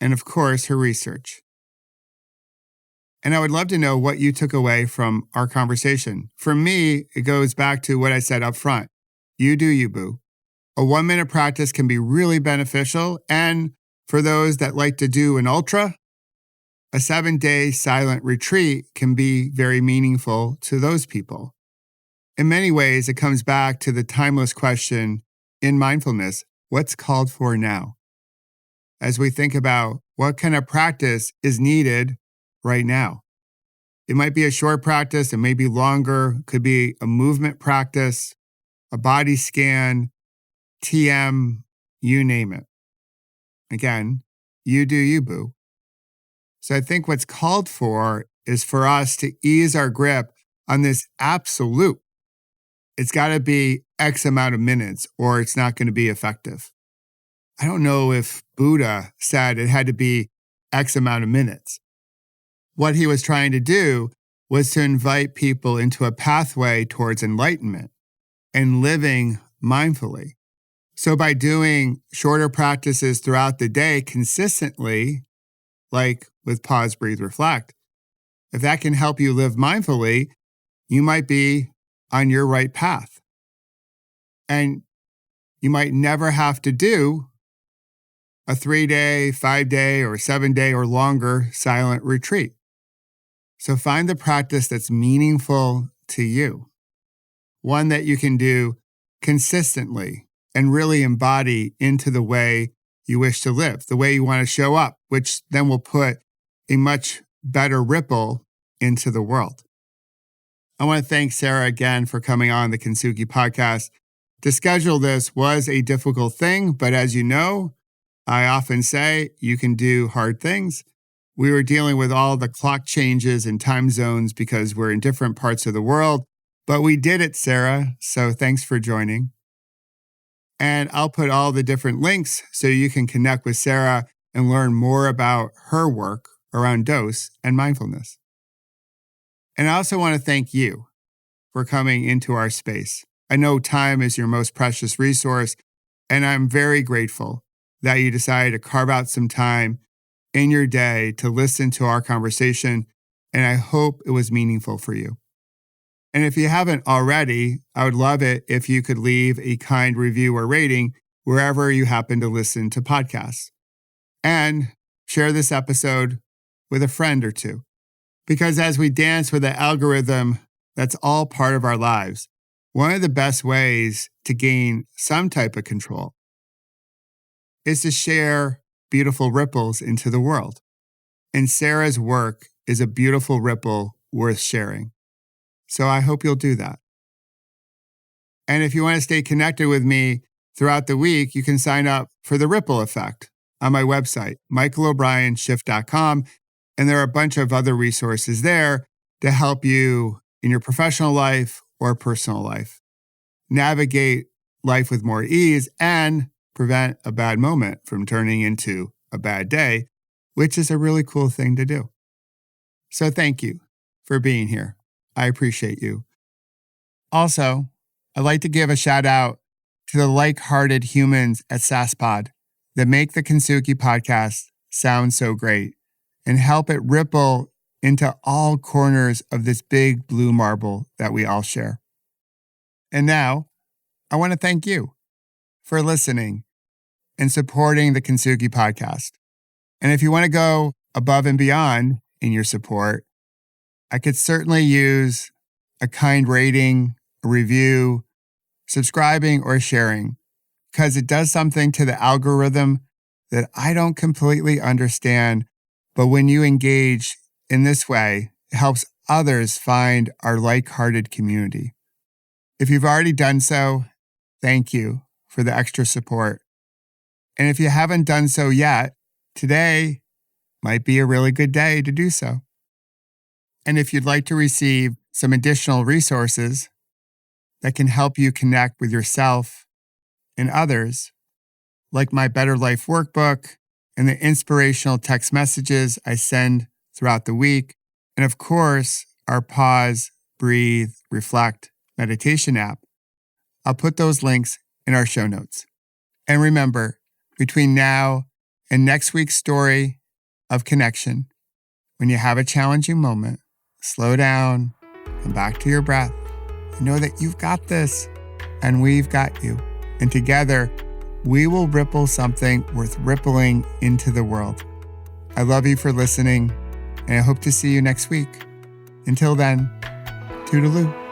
and of course, her research. And I would love to know what you took away from our conversation. For me, it goes back to what I said up front. You do you, boo. A 1-minute practice can be really beneficial. And for those that like to do an ultra, a 7-day silent retreat can be very meaningful to those people. In many ways, it comes back to the timeless question in mindfulness, what's called for now? As we think about what kind of practice is needed right now. It might be a short practice, it may be longer, could be a movement practice, a body scan, TM, you name it. Again, you do you, boo. So I think what's called for is for us to ease our grip on this absolute. It's got to be X amount of minutes or it's not going to be effective. I don't know if Buddha said it had to be X amount of minutes. What he was trying to do was to invite people into a pathway towards enlightenment and living mindfully. So by doing shorter practices throughout the day consistently, like with Pause, Breathe, Reflect, if that can help you live mindfully, you might be on your right path. And you might never have to do a 3-day, 5-day, or 7-day or longer silent retreat. So find the practice that's meaningful to you, one that you can do consistently and really embody into the way you wish to live, the way you want to show up, which then will put a much better ripple into the world. I want to thank Sarah again for coming on the Kintsugi Podcast. To schedule this was a difficult thing, but as you know, I often say you can do hard things. We were dealing with all the clock changes and time zones because we're in different parts of the world, but we did it, Sarah, so thanks for joining. And I'll put all the different links so you can connect with Sarah and learn more about her work around dose and mindfulness. And I also want to thank you for coming into our space. I know time is your most precious resource, and I'm very grateful that you decided to carve out some time in your day to listen to our conversation, and I hope it was meaningful for you. And if you haven't already, I would love it if you could leave a kind review or rating wherever you happen to listen to podcasts. And share this episode with a friend or two. Because as we dance with the algorithm, that's all part of our lives. One of the best ways to gain some type of control is to share beautiful ripples into the world. And Sarah's work is a beautiful ripple worth sharing. So I hope you'll do that. And if you want to stay connected with me throughout the week, you can sign up for the Ripple Effect on my website, michaelobrienshift.com. And there are a bunch of other resources there to help you in your professional life or personal life navigate life with more ease and prevent a bad moment from turning into a bad day, which is a really cool thing to do. So thank you for being here. I appreciate you. Also, I'd like to give a shout out to the like-hearted humans at SaaSpod that make the Kintsugi Podcast sound so great and help it ripple into all corners of this big blue marble that we all share. And now, I want to thank you for listening and supporting the Kintsugi Podcast. And if you want to go above and beyond in your support, I could certainly use a kind rating, a review, subscribing, or sharing, because it does something to the algorithm that I don't completely understand. But when you engage in this way, it helps others find our like-hearted community. If you've already done so, thank you for the extra support. And if you haven't done so yet, today might be a really good day to do so. And if you'd like to receive some additional resources that can help you connect with yourself and others, like my Better Life Workbook and the inspirational text messages I send throughout the week, and of course, our Pause, Breathe, Reflect meditation app, I'll put those links in our show notes. And remember, between now and next week's story of connection, when you have a challenging moment, slow down, come back to your breath, and know that you've got this and we've got you. And together, we will ripple something worth rippling into the world. I love you for listening, and I hope to see you next week. Until then, toodaloo.